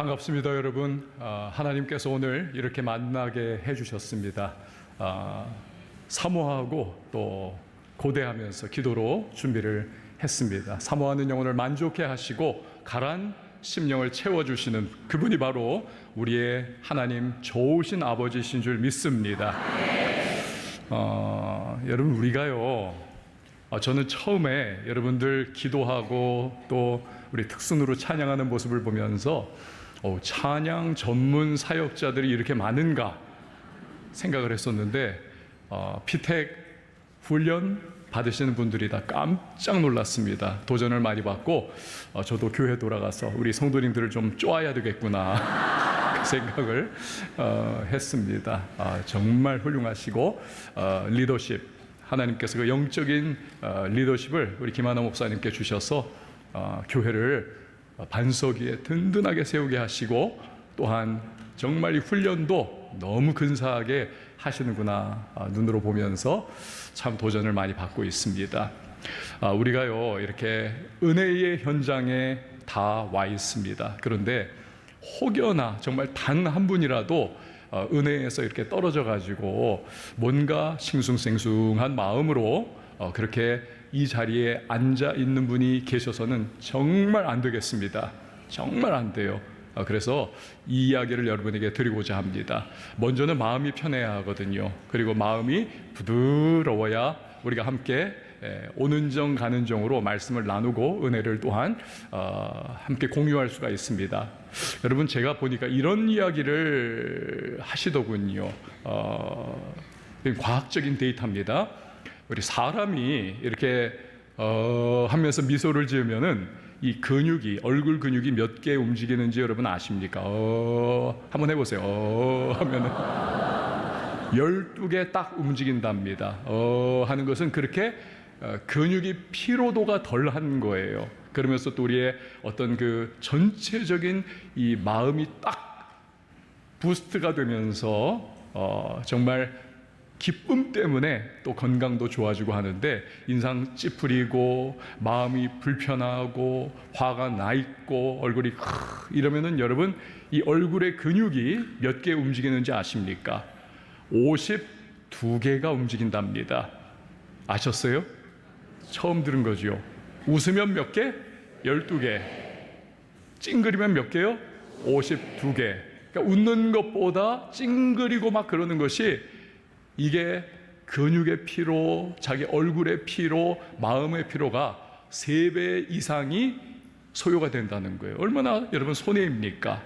반갑습니다, 여러분. 하나님께서 오늘 이렇게 만나게 해주셨습니다. 사모하고 또 고대하면서 기도로 준비를 했습니다. 사모하는 영혼을 만족해 하시고 가란 심령을 채워주시는 그분이 바로 우리의 하나님 좋으신 아버지신 줄 믿습니다. 여러분, 우리가요, 저는 처음에 여러분들 기도하고 또 우리 특순으로 찬양하는 모습을 보면서 찬양 전문 사역자들이 이렇게 많은가 생각을 했었는데, 피택 훈련 받으시는 분들이 다 깜짝 놀랐습니다. 도전을 많이 받고 저도 교회 돌아가서 우리 성도님들을 좀 쪼아야 되겠구나 그 생각을 했습니다. 정말 훌륭하시고 리더십, 하나님께서 그 영적인 리더십을 우리 김하나 목사님께 주셔서 교회를 반석 위에 든든하게 세우게 하시고, 또한 정말 이 훈련도 너무 근사하게 하시는구나 눈으로 보면서 참 도전을 많이 받고 있습니다. 우리가요, 이렇게 은혜의 현장에 다 와 있습니다. 그런데 혹여나 정말 단 한 분이라도 은혜에서 이렇게 떨어져 가지고 뭔가 싱숭생숭한 마음으로 그렇게 이 자리에 앉아 있는 분이 계셔서는 정말 안 되겠습니다. 정말 안 돼요. 그래서 이 이야기를 여러분에게 드리고자 합니다. 먼저는 마음이 편해야 하거든요. 그리고 마음이 부드러워야 우리가 함께 오는 정 가는 정으로 말씀을 나누고 은혜를 또한 함께 공유할 수가 있습니다. 여러분, 제가 보니까 이런 이야기를 하시더군요. 과학적인 데이터입니다. 우리 사람이 이렇게 하면서 미소를 지으면은 이 근육이, 얼굴 근육이 몇 개 움직이는지 여러분 아십니까? 한번 해보세요. 하면은 12개 딱 움직인답니다. 하는 것은 그렇게 근육이 피로도가 덜한 거예요. 그러면서 또 우리의 어떤 그 전체적인 이 마음이 딱 부스트가 되면서 정말 기쁨 때문에 또 건강도 좋아지고 하는데, 인상 찌푸리고 마음이 불편하고 화가 나 있고 얼굴이 이러면은 여러분, 이 얼굴의 근육이 몇 개 움직이는지 아십니까? 52개가 움직인답니다. 아셨어요? 처음 들은 거죠. 웃으면 몇 개? 12개. 찡그리면 몇 개요? 52개. 그러니까 웃는 것보다 찡그리고 막 그러는 것이, 이게 근육의 피로, 자기 얼굴의 피로, 마음의 피로가 3배 이상이 소요가 된다는 거예요. 얼마나 여러분 손해입니까?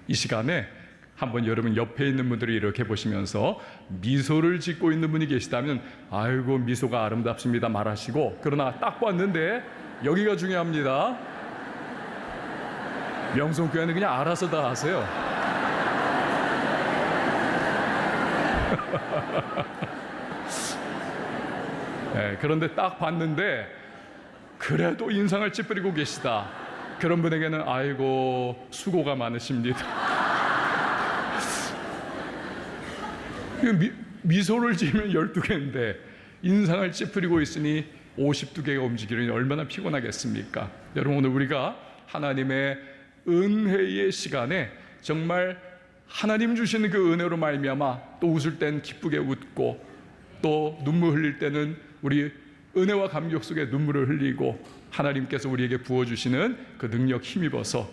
이 시간에 한번 여러분 옆에 있는 분들이 이렇게 보시면서 미소를 짓고 있는 분이 계시다면, 아이고 미소가 아름답습니다 말하시고, 그러나 딱 봤는데 여기가 중요합니다. 명성교회는 그냥 알아서 다 하세요. 네, 그런데 딱 봤는데 그래도 인상을 찌푸리고 계시다. 그런 분에게는 아이고 수고가 많으십니다. 미소를 지으면 12개인데 인상을 찌푸리고 있으니 52개가 움직이려니 얼마나 피곤하겠습니까? 여러분, 오늘 우리가 하나님의 은혜의 시간에 정말 하나님 주시는 그 은혜로 말미암아 또 웃을 땐 기쁘게 웃고, 또 눈물 흘릴 때는 우리 은혜와 감격 속에 눈물을 흘리고, 하나님께서 우리에게 부어주시는 그 능력 힘입어서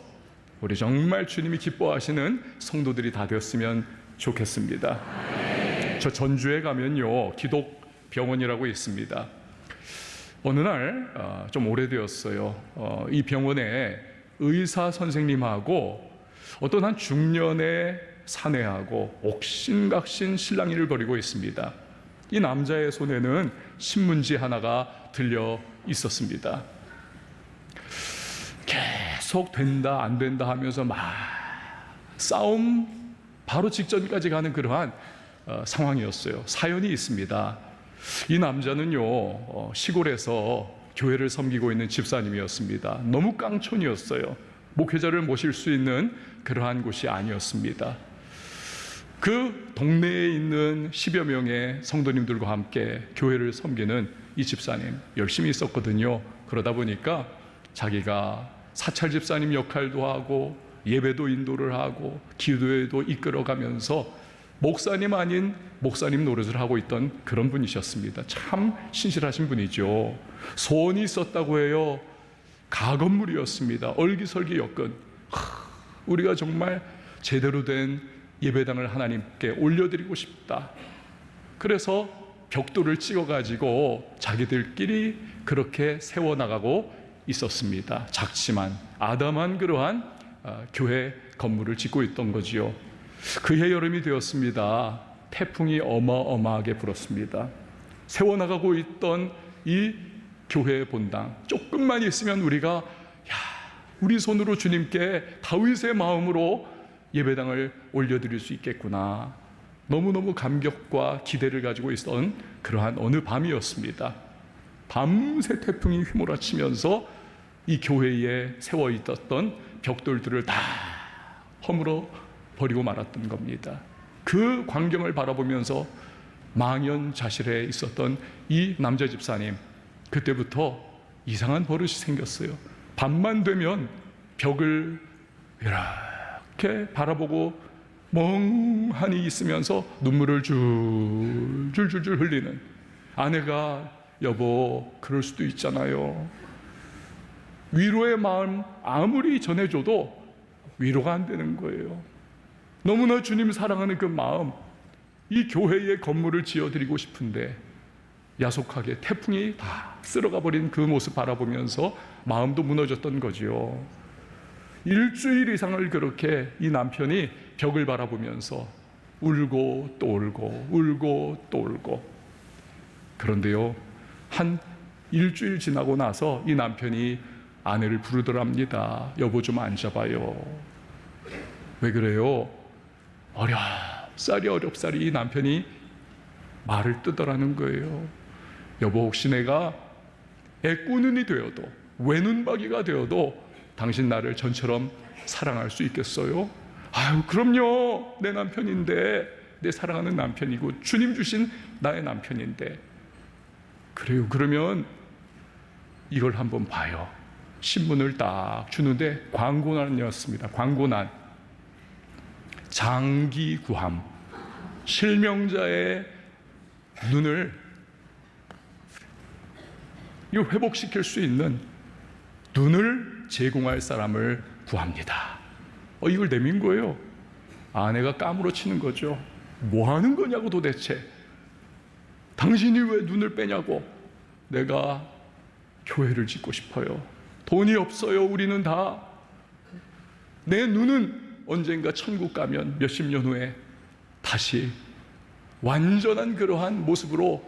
우리 정말 주님이 기뻐하시는 성도들이 다 되었으면 좋겠습니다. 저 전주에 가면요, 기독병원이라고 있습니다. 어느 날 좀 오래되었어요. 이 병원에 의사 선생님하고 어떤 한 중년의 사내하고 옥신각신 실랑이를 벌이고 있습니다. 이 남자의 손에는 신문지 하나가 들려 있었습니다. 계속 된다 안 된다 하면서 막 싸움 바로 직전까지 가는 그러한 상황이었어요. 사연이 있습니다. 이 남자는요, 시골에서 교회를 섬기고 있는 집사님이었습니다. 너무 깡촌이었어요. 목회자를 모실 수 있는 그러한 곳이 아니었습니다. 그 동네에 있는 10여 명의 성도님들과 함께 교회를 섬기는 이 집사님 열심히 있었거든요. 그러다 보니까 자기가 사찰 집사님 역할도 하고 예배도 인도를 하고 기도에도 이끌어가면서 목사님 아닌 목사님 노릇을 하고 있던 그런 분이셨습니다. 참 신실하신 분이죠. 소원이 있었다고 해요. 가건물이었습니다. 얼기설기 여건. 우리가 정말 제대로 된 예배당을 하나님께 올려드리고 싶다. 그래서 벽돌을 찍어가지고 자기들끼리 그렇게 세워나가고 있었습니다. 작지만 아담한 그러한 교회 건물을 짓고 있던 거지요. 그해 여름이 되었습니다. 태풍이 어마어마하게 불었습니다. 세워나가고 있던 이 교회의 본당, 조금만 있으면 우리가 우리 손으로 주님께 다윗의 마음으로 예배당을 올려드릴 수 있겠구나. 너무너무 감격과 기대를 가지고 있던 그러한 어느 밤이었습니다. 밤새 태풍이 휘몰아치면서 이 교회에 세워 있었던 벽돌들을 다 허물어 버리고 말았던 겁니다. 그 광경을 바라보면서 망연자실해 있었던 이 남자 집사님, 그때부터 이상한 버릇이 생겼어요. 밤만 되면 벽을 이렇게 바라보고 멍하니 있으면서 눈물을 줄줄줄 흘리는. 아내가 여보, 그럴 수도 있잖아요. 위로의 마음 아무리 전해줘도 위로가 안 되는 거예요. 너무나 주님 사랑하는 그 마음, 이 교회의 건물을 지어드리고 싶은데 야속하게 태풍이 다 쓸어가 버린 그 모습 바라보면서 마음도 무너졌던 거지요. 일주일 이상을 그렇게 이 남편이 벽을 바라보면서 울고 또 울고 울고 또 울고. 그런데요, 한 일주일 지나고 나서 이 남편이 아내를 부르더랍니다. 여보, 좀 앉아봐요. 왜 그래요? 어렵사리 이 남편이 말을 뜨더라는 거예요. 여보, 혹시 내가 애꾸눈이 되어도, 외눈박이가 되어도 당신 나를 전처럼 사랑할 수 있겠어요? 아유, 그럼요. 내 남편인데, 내 사랑하는 남편이고 주님 주신 나의 남편인데. 그래요. 그러면 이걸 한번 봐요. 신문을 딱 주는데 광고난이었습니다. 광고난. 장기구함, 실명자의 눈을 회복시킬 수 있는 눈을 제공할 사람을 구합니다. 이걸 내민 거예요. 아내가 까무러치는 거죠. 뭐 하는 거냐고 도대체. 당신이 왜 눈을 빼냐고. 내가 교회를 짓고 싶어요. 돈이 없어요. 우리는 다. 내 눈은 언젠가 천국 가면 몇십 년 후에 다시 완전한 그러한 모습으로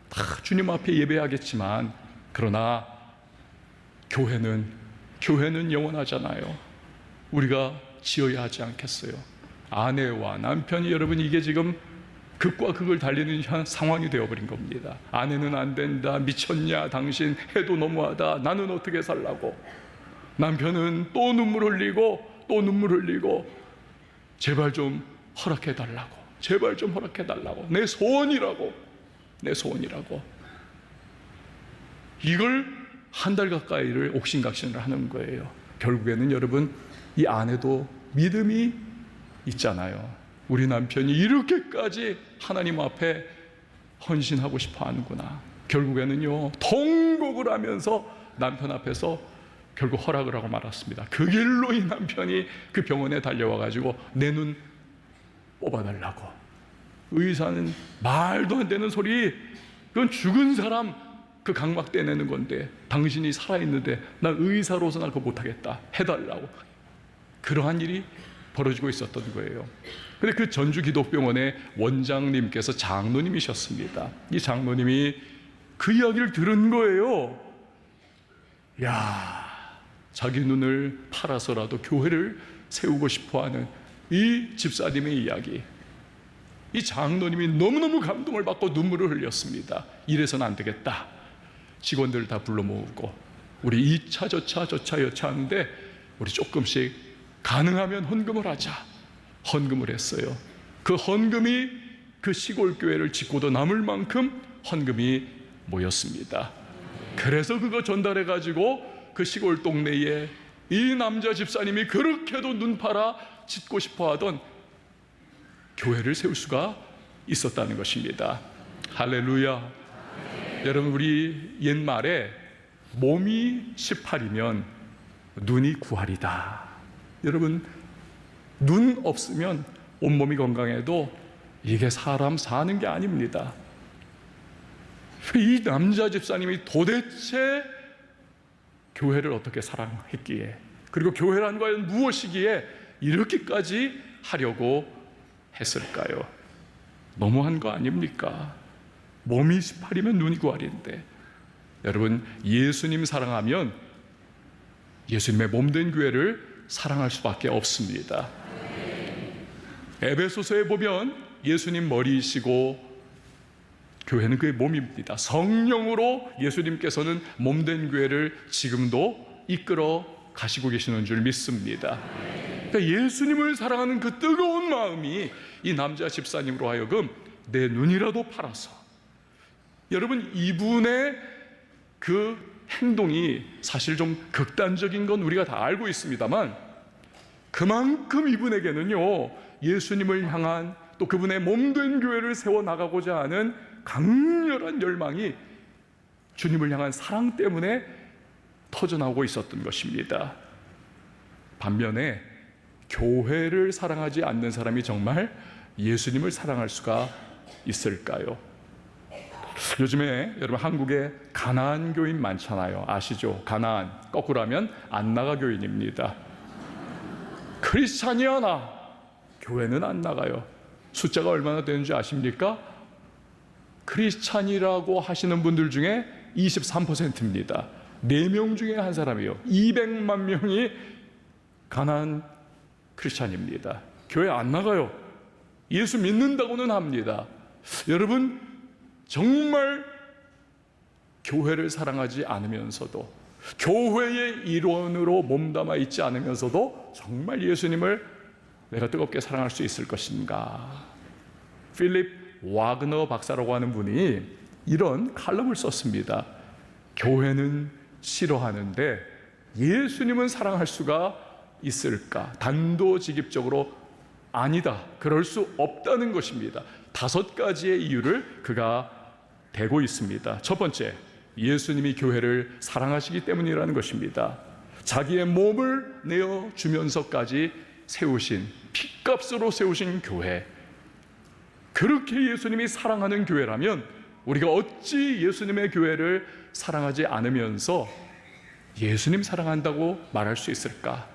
다 주님 앞에 예배하겠지만, 그러나 교회는 영원하잖아요. 우리가 지어야 하지 않겠어요? 아내와 남편이, 여러분, 이게 지금 극과 극을 달리는 상황이 되어버린 겁니다. 아내는 안 된다, 미쳤냐 당신, 해도 너무하다, 나는 어떻게 살라고. 남편은 또 눈물 흘리고 또 눈물 흘리고, 제발 좀 허락해달라고, 제발 좀 허락해달라고, 내 소원이라고. 이걸 한 달 가까이를 옥신각신을 하는 거예요. 결국에는 여러분, 이 아내도 믿음이 있잖아요. 우리 남편이 이렇게까지 하나님 앞에 헌신하고 싶어 하는구나. 결국에는요, 통곡을 하면서 남편 앞에서 결국 허락을 하고 말았습니다. 그 길로 이 남편이 그 병원에 달려와가지고 내 눈 뽑아달라고. 의사는 말도 안 되는 소리, 그건 죽은 사람 그 각막 떼내는 건데, 당신이 살아있는데 나 의사로서 나 그거 못하겠다, 해달라고. 그러한 일이 벌어지고 있었던 거예요. 근데 그 전주기독병원의 원장님께서 장로님이셨습니다. 이 장로님이 그 이야기를 들은 거예요. 자기 눈을 팔아서라도 교회를 세우고 싶어하는 이 집사님의 이야기. 이 장로님이 너무너무 감동을 받고 눈물을 흘렸습니다. 이래서는 안 되겠다. 직원들 다 불러 모으고 우리 2차 저차 여차하는데 우리 조금씩 가능하면 헌금을 하자. 헌금을 했어요. 그 헌금이 그 시골 교회를 짓고도 남을 만큼 헌금이 모였습니다. 그래서 그거 전달해 가지고 그 시골 동네에 이 남자 집사님이 그렇게도 눈 팔아 짓고 싶어 하던 교회를 세울 수가 있었다는 것입니다. 할렐루야. 여러분, 우리 옛말에 몸이 18이면 눈이 9할이다. 여러분, 눈 없으면 온몸이 건강해도 이게 사람 사는 게 아닙니다. 이 남자 집사님이 도대체 교회를 어떻게 사랑했기에, 그리고 교회란 과연 무엇이기에 이렇게까지 하려고 했을까요? 너무한 거 아닙니까? 몸이 18이면 눈이 9할인데, 여러분, 예수님 사랑하면 예수님의 몸된 교회를 사랑할 수밖에 없습니다. 에베소서에 보면 예수님 머리이시고 교회는 그의 몸입니다. 성령으로 예수님께서는 몸된 교회를 지금도 이끌어 가시고 계시는 줄 믿습니다. 그러니까 예수님을 사랑하는 그 뜨거운 마음이 이 남자 집사님으로 하여금 내 눈이라도 팔아서, 여러분, 이분의 그 행동이 사실 좀 극단적인 건 우리가 다 알고 있습니다만, 그만큼 이분에게는요, 예수님을 향한, 또 그분의 몸된 교회를 세워나가고자 하는 강렬한 열망이 주님을 향한 사랑 때문에 터져나오고 있었던 것입니다. 반면에 교회를 사랑하지 않는 사람이 정말 예수님을 사랑할 수가 있을까요? 요즘에 여러분, 한국에 가나안 교인 많잖아요. 아시죠? 가나안, 거꾸로 하면 안나가 교인입니다. 크리스찬이야 나, 교회는 안 나가요. 숫자가 얼마나 되는지 아십니까? 크리스찬이라고 하시는 분들 중에 23%입니다. 4명 중에 한 사람이요. 200만 명이 가나안 크리스찬입니다. 교회 안 나가요. 예수 믿는다고는 합니다. 여러분, 정말 교회를 사랑하지 않으면서도, 교회의 일원으로 몸담아 있지 않으면서도 정말 예수님을 내가 뜨겁게 사랑할 수 있을 것인가? 필립 와그너 박사라고 하는 분이 이런 칼럼을 썼습니다. 교회는 싫어하는데 예수님은 사랑할 수가 있을까? 단도직입적으로 아니다, 그럴 수 없다는 것입니다. 5가지의 이유를 그가 대고 있습니다. 첫 번째, 예수님이 교회를 사랑하시기 때문이라는 것입니다. 자기의 몸을 내어주면서까지 세우신, 핏값으로 세우신 교회, 그렇게 예수님이 사랑하는 교회라면 우리가 어찌 예수님의 교회를 사랑하지 않으면서 예수님 사랑한다고 말할 수 있을까?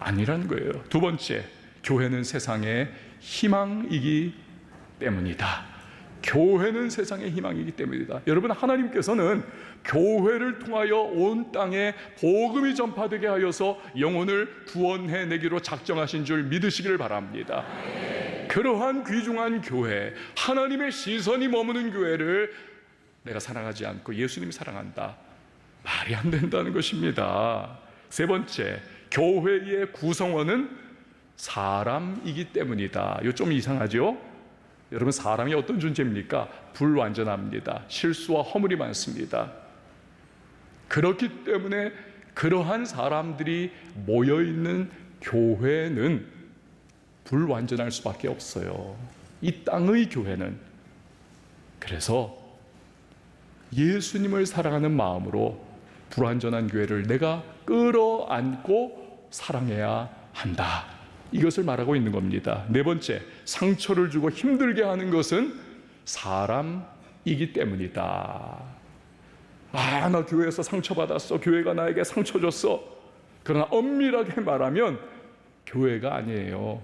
아니라는 거예요. 두 번째, 교회는 세상의 희망이기 때문이다. 교회는 세상의 희망이기 때문이다. 여러분, 하나님께서는 교회를 통하여 온 땅에 복음이 전파되게 하여서 영혼을 구원해내기로 작정하신 줄 믿으시기를 바랍니다. 그러한 귀중한 교회, 하나님의 시선이 머무는 교회를 내가 사랑하지 않고 예수님이 사랑한다, 말이 안 된다는 것입니다. 세 번째, 교회의 구성원은 사람이기 때문이다. 이거 좀 이상하죠? 여러분, 사람이 어떤 존재입니까? 불완전합니다. 실수와 허물이 많습니다. 그렇기 때문에 그러한 사람들이 모여있는 교회는 불완전할 수밖에 없어요. 이 땅의 교회는. 그래서 예수님을 사랑하는 마음으로 불완전한 교회를 내가 끌어안고 사랑해야 한다, 이것을 말하고 있는 겁니다. 네 번째, 상처를 주고 힘들게 하는 것은 사람이기 때문이다. 아, 나 교회에서 상처받았어, 교회가 나에게 상처 줬어. 그러나 엄밀하게 말하면 교회가 아니에요.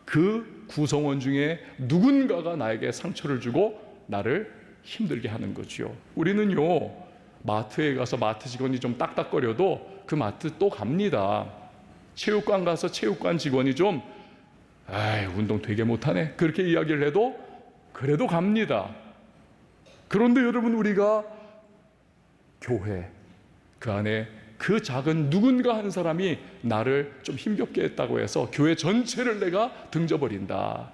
그 구성원 중에 누군가가 나에게 상처를 주고 나를 힘들게 하는 거죠. 우리는요, 마트에 가서 마트 직원이 좀 딱딱거려도 그 마트 또 갑니다. 체육관 가서 체육관 직원이 좀 운동 되게 못하네, 그렇게 이야기를 해도 그래도 갑니다. 그런데 여러분, 우리가 교회, 그 안에 그 작은 누군가 한 사람이 나를 좀 힘겹게 했다고 해서 교회 전체를 내가 등져버린다.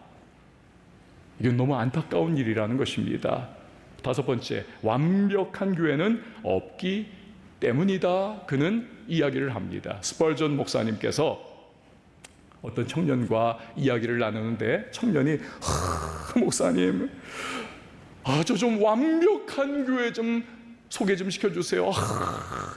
이건 너무 안타까운 일이라는 것입니다. 다섯 번째, 완벽한 교회는 없기 때문이다. 그는 이야기를 합니다. 스펄전 목사님께서 어떤 청년과 이야기를 나누는데 청년이 목사님, 저 좀 완벽한 교회 좀 소개 좀 시켜주세요.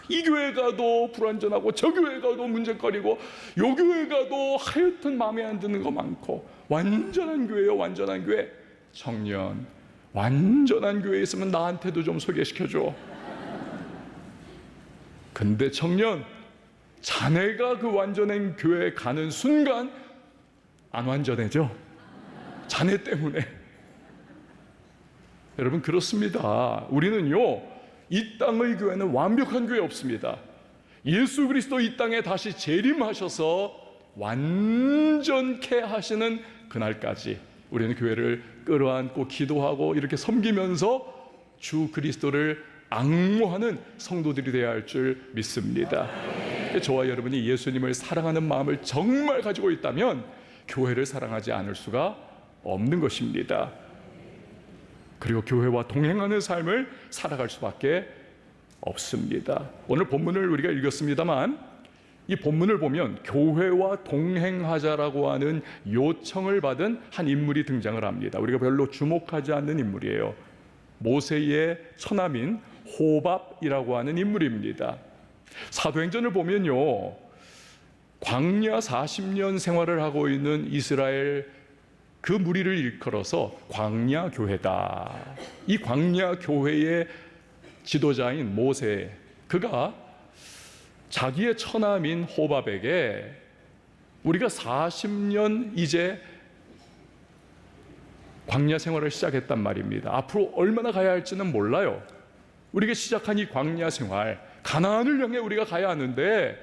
이 교회 가도 불완전하고 저 교회 가도 문제거리고 요 교회 가도 하여튼 마음에 안 드는 거 많고 완전한 교회요, 완전한 교회. 청년, 완전한 교회에 있으면 나한테도 좀 소개시켜줘. 근데 청년, 자네가 그 완전한 교회에 가는 순간 안 완전해져. 자네 때문에. 여러분, 그렇습니다. 우리는요, 이 땅의 교회는 완벽한 교회 없습니다. 예수 그리스도 이 땅에 다시 재림하셔서 완전케 하시는 그날까지 우리는 교회를 끌어안고 기도하고 이렇게 섬기면서 주 그리스도를 앙모하는 성도들이 되어야 할 줄 믿습니다. 저와 여러분이 예수님을 사랑하는 마음을 정말 가지고 있다면 교회를 사랑하지 않을 수가 없는 것입니다. 그리고 교회와 동행하는 삶을 살아갈 수밖에 없습니다. 오늘 본문을 우리가 읽었습니다만 이 본문을 보면 교회와 동행하자라고 하는 요청을 받은 한 인물이 등장을 합니다. 우리가 별로 주목하지 않는 인물이에요. 모세의 처남인 호밥이라고 하는 인물입니다. 사도행전을 보면요, 광야 40년 생활을 하고 있는 이스라엘 그 무리를 일컬어서 광야 교회다. 이 광야 교회의 지도자인 모세, 그가 자기의 처남인 호밥에게 우리가 40년 이제 광야 생활을 시작했단 말입니다. 앞으로 얼마나 가야 할지는 몰라요. 우리가 시작한 이 광야 생활, 가나안을 향해 우리가 가야 하는데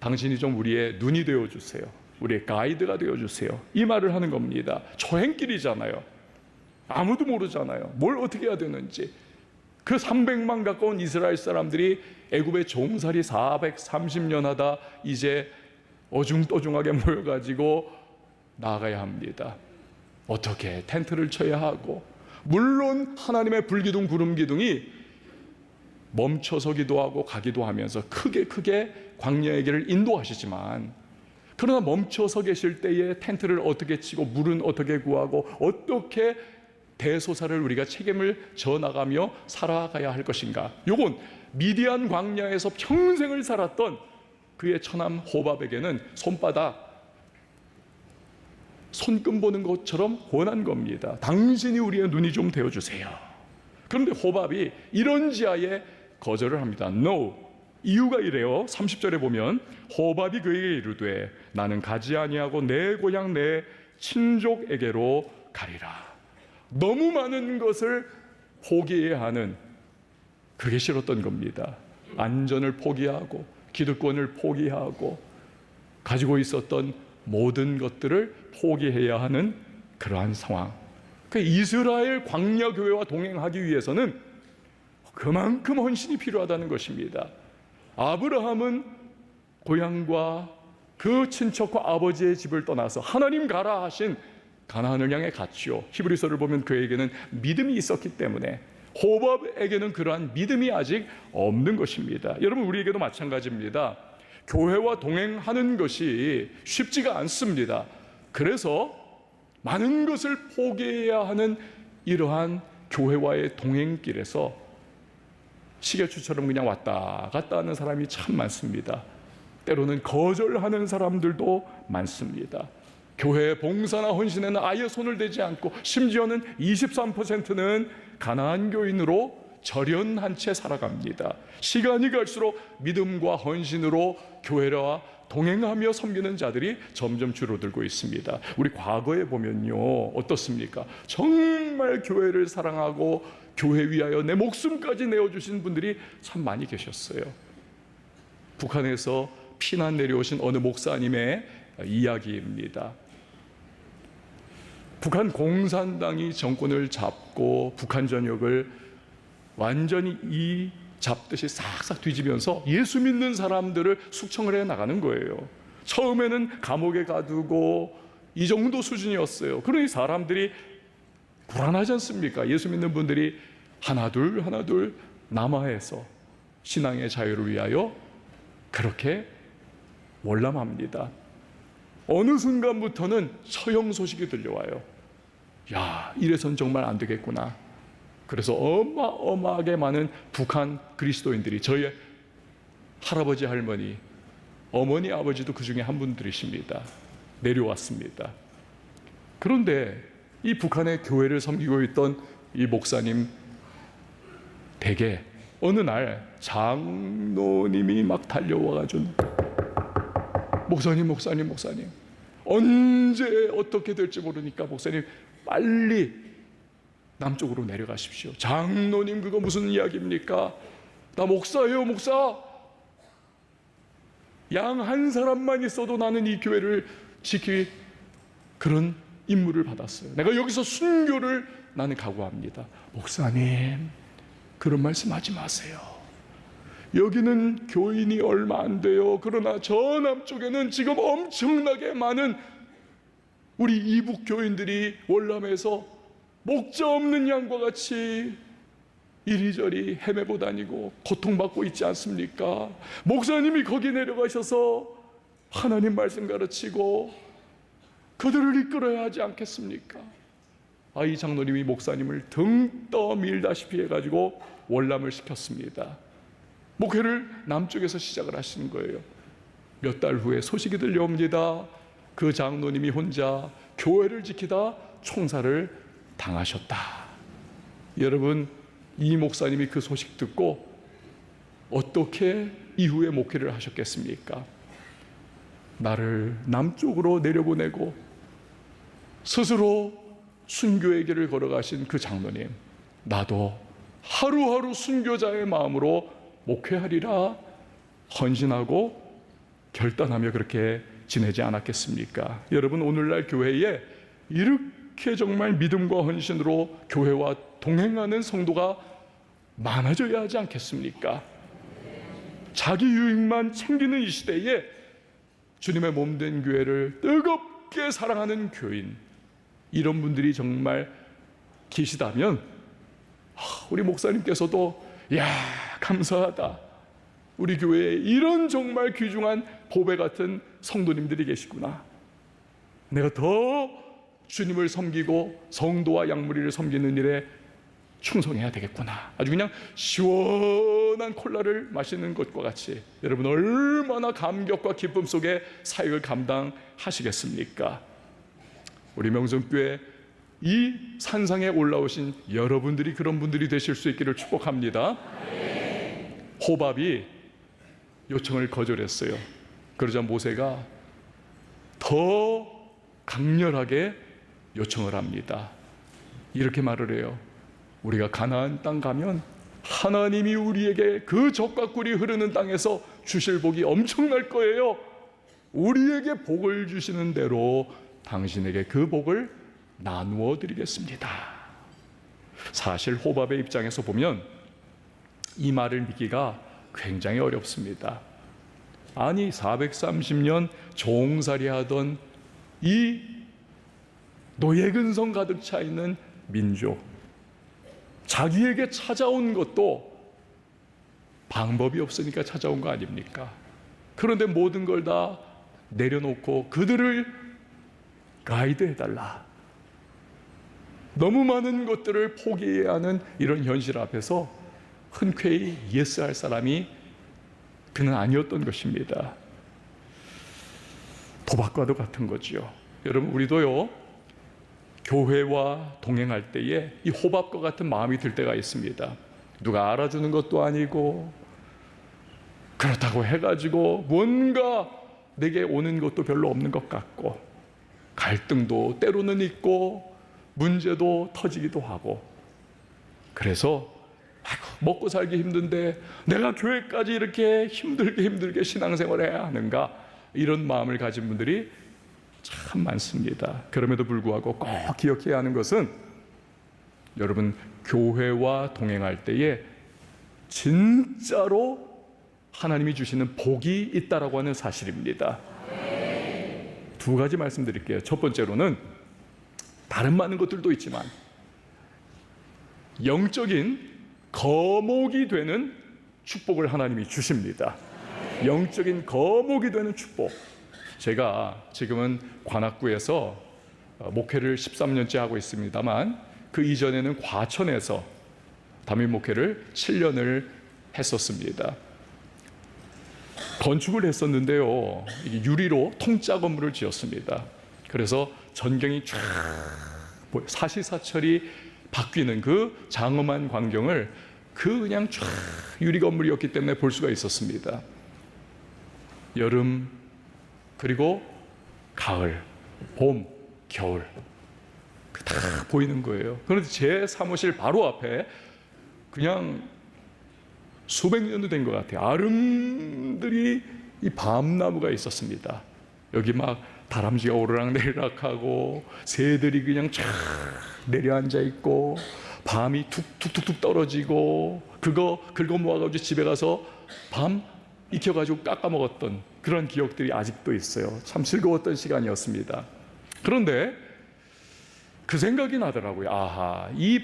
당신이 좀 우리의 눈이 되어주세요. 우리의 가이드가 되어주세요. 이 말을 하는 겁니다. 초행길이잖아요. 아무도 모르잖아요. 뭘 어떻게 해야 되는지. 그 300만 가까운 이스라엘 사람들이 애굽의 종살이 430년 하다 이제 어중떠중하게 모여가지고 나아가야 합니다. 어떻게 텐트를 쳐야 하고, 물론 하나님의 불기둥 구름기둥이 멈춰서 기도하고 가기도 하면서 크게 광야의 길을 인도하시지만, 그러나 멈춰서 계실 때에 텐트를 어떻게 치고 물은 어떻게 구하고 어떻게 대소사를 우리가 책임을 져나가며 살아가야 할 것인가, 요건 미디안 광야에서 평생을 살았던 그의 처남 호밥에게는 손금 보는 것처럼 권한 겁니다. 당신이 우리의 눈이 좀 되어주세요. 그런데 호밥이 이런 지하에 거절을 합니다. No. 이유가 이래요. 30절에 보면 호밥이 그에게 이르되 나는 가지 아니하고 내 고향 내 친족에게로 가리라. 너무 많은 것을 포기해야 하는, 그게 싫었던 겁니다. 안전을 포기하고 기득권을 포기하고 가지고 있었던 모든 것들을 포기해야 하는 그러한 상황. 그 이스라엘 광야 교회와 동행하기 위해서는 그만큼 헌신이 필요하다는 것입니다. 아브라함은 고향과 그 친척과 아버지의 집을 떠나서 하나님 가라 하신 가나안을 향해 갔죠. 히브리서를 보면 그에게는 믿음이 있었기 때문에, 호밥에게는 그러한 믿음이 아직 없는 것입니다. 여러분, 우리에게도 마찬가지입니다. 교회와 동행하는 것이 쉽지가 않습니다. 그래서 많은 것을 포기해야 하는 이러한 교회와의 동행길에서 시계추처럼 그냥 왔다 갔다 하는 사람이 참 많습니다. 때로는 거절하는 사람들도 많습니다. 교회 봉사나 헌신에는 아예 손을 대지 않고, 심지어는 23%는 가나안 교인으로 절연한 채 살아갑니다. 시간이 갈수록 믿음과 헌신으로 교회와 동행하며 섬기는 자들이 점점 줄어들고 있습니다. 우리 과거에 보면요, 어떻습니까? 정말 교회를 사랑하고 교회 위하여 내 목숨까지 내어주신 분들이 참 많이 계셨어요. 북한에서 피난 내려오신 어느 목사님의 이야기입니다. 북한 공산당이 정권을 잡고 북한 전역을 완전히 잡듯이 싹싹 뒤지면서 예수 믿는 사람들을 숙청을 해 나가는 거예요. 처음에는 감옥에 가두고 이 정도 수준이었어요. 그러니 사람들이 불안하지 않습니까? 예수 믿는 분들이 하나둘 남아해서 신앙의 자유를 위하여 그렇게 월남합니다. 어느 순간부터는 처형 소식이 들려와요. 야, 이래선 정말 안 되겠구나. 그래서 어마어마하게 많은 북한 그리스도인들이, 저희 할아버지, 할머니, 어머니, 아버지도 그 중에 한 분들이십니다. 내려왔습니다. 그런데 이 북한의 교회를 섬기고 있던 이 목사님 댁에 어느 날 장로님이 막 달려와가지고 목사님 언제 어떻게 될지 모르니까 목사님 빨리 남쪽으로 내려가십시오. 장로님, 그거 무슨 이야기입니까? 나 목사예요, 목사. 양 한 사람만 있어도 나는 이 교회를 지킬 그런 임무를 받았어요. 내가 여기서 순교를 나는 각오합니다. 목사님, 그런 말씀하지 마세요. 여기는 교인이 얼마 안 돼요. 그러나 저 남쪽에는 지금 엄청나게 많은 우리 이북 교인들이 월남에서 목자 없는 양과 같이 이리저리 헤매고 다니고 고통받고 있지 않습니까? 목사님이 거기 내려가셔서 하나님 말씀 가르치고 그들을 이끌어야 하지 않겠습니까? 이 장로님이 목사님을 등 떠밀다시피 해가지고 월남을 시켰습니다. 목회를 남쪽에서 시작을 하시는 거예요. 몇 달 후에 소식이 들려옵니다. 그 장로님이 혼자 교회를 지키다 총살을 당하셨다. 여러분, 이 목사님이 그 소식 듣고 어떻게 이후에 목회를 하셨겠습니까? 나를 남쪽으로 내려보내고 스스로 순교의 길을 걸어가신 그 장로님, 나도 하루하루 순교자의 마음으로 목회하리라 헌신하고 결단하며 그렇게 지내지 않았겠습니까? 여러분, 오늘날 교회에 이렇게 정말 믿음과 헌신으로 교회와 동행하는 성도가 많아져야 하지 않겠습니까? 자기 유익만 챙기는 이 시대에 주님의 몸된 교회를 뜨겁게 사랑하는 교인, 이런 분들이 정말 계시다면 우리 목사님께서도 야, 감사하다. 우리 교회에 이런 정말 귀중한 보배 같은 성도님들이 계시구나. 내가 더 주님을 섬기고 성도와 양무리를 섬기는 일에 충성해야 되겠구나. 아주 그냥 시원한 콜라를 마시는 것과 같이 여러분 얼마나 감격과 기쁨 속에 사역을 감당하시겠습니까? 우리 명성교회 이 산상에 올라오신 여러분들이 그런 분들이 되실 수 있기를 축복합니다. 호밥이 요청을 거절했어요. 그러자 모세가 더 강렬하게 요청을 합니다. 이렇게 말을 해요. 우리가 가나안 땅 가면 하나님이 우리에게 그 젖과 꿀이 흐르는 땅에서 주실 복이 엄청날 거예요. 우리에게 복을 주시는 대로 당신에게 그 복을 나누어 드리겠습니다. 사실 호밥의 입장에서 보면 이 말을 믿기가 굉장히 어렵습니다. 아니 430년 종살이 하던 이 노예근성 가득 차 있는 민족, 자기에게 찾아온 것도 방법이 없으니까 찾아온 거 아닙니까? 그런데 모든 걸 다 내려놓고 그들을 가이드해달라. 너무 많은 것들을 포기해야 하는 이런 현실 앞에서 흔쾌히 예스할 사람이 그는 아니었던 것입니다. 도박과도 같은 거지요. 여러분, 우리도요 교회와 동행할 때에 이 호밥과 같은 마음이 들 때가 있습니다. 누가 알아주는 것도 아니고 그렇다고 해가지고 뭔가 내게 오는 것도 별로 없는 것 같고 갈등도 때로는 있고 문제도 터지기도 하고, 그래서 먹고 살기 힘든데 내가 교회까지 이렇게 힘들게 신앙생활을 해야 하는가, 이런 마음을 가진 분들이 참 많습니다. 그럼에도 불구하고 꼭 기억해야 하는 것은 여러분, 교회와 동행할 때에 진짜로 하나님이 주시는 복이 있다라고 하는 사실입니다. 두 가지 말씀드릴게요. 첫 번째로는 다른 많은 것들도 있지만 영적인 거목이 되는 축복을 하나님이 주십니다. 영적인 거목이 되는 축복. 제가 지금은 관악구에서 목회를 13년째 하고 있습니다만 그 이전에는 과천에서 담임 목회를 7년을 했었습니다. 건축을 했었는데요, 유리로 통짜 건물을 지었습니다. 그래서 전경이 쫙 사시사철이 바뀌는 그 장엄한 광경을 그냥 쫙 유리 건물이었기 때문에 볼 수가 있었습니다. 여름, 그리고 가을, 봄, 겨울 다 보이는 거예요. 그런데 제 사무실 바로 앞에 그냥 수백 년도 된 것 같아요. 아름드리 이 밤나무가 있었습니다. 여기 막 다람쥐가 오르락내리락하고 새들이 그냥 쫙 내려앉아 있고 밤이 툭툭툭툭 떨어지고 그거 긁어 모아가지고 집에 가서 밤 익혀가지고 깎아 먹었던 그런 기억들이 아직도 있어요. 참 즐거웠던 시간이었습니다. 그런데 그 생각이 나더라고요. 아하, 이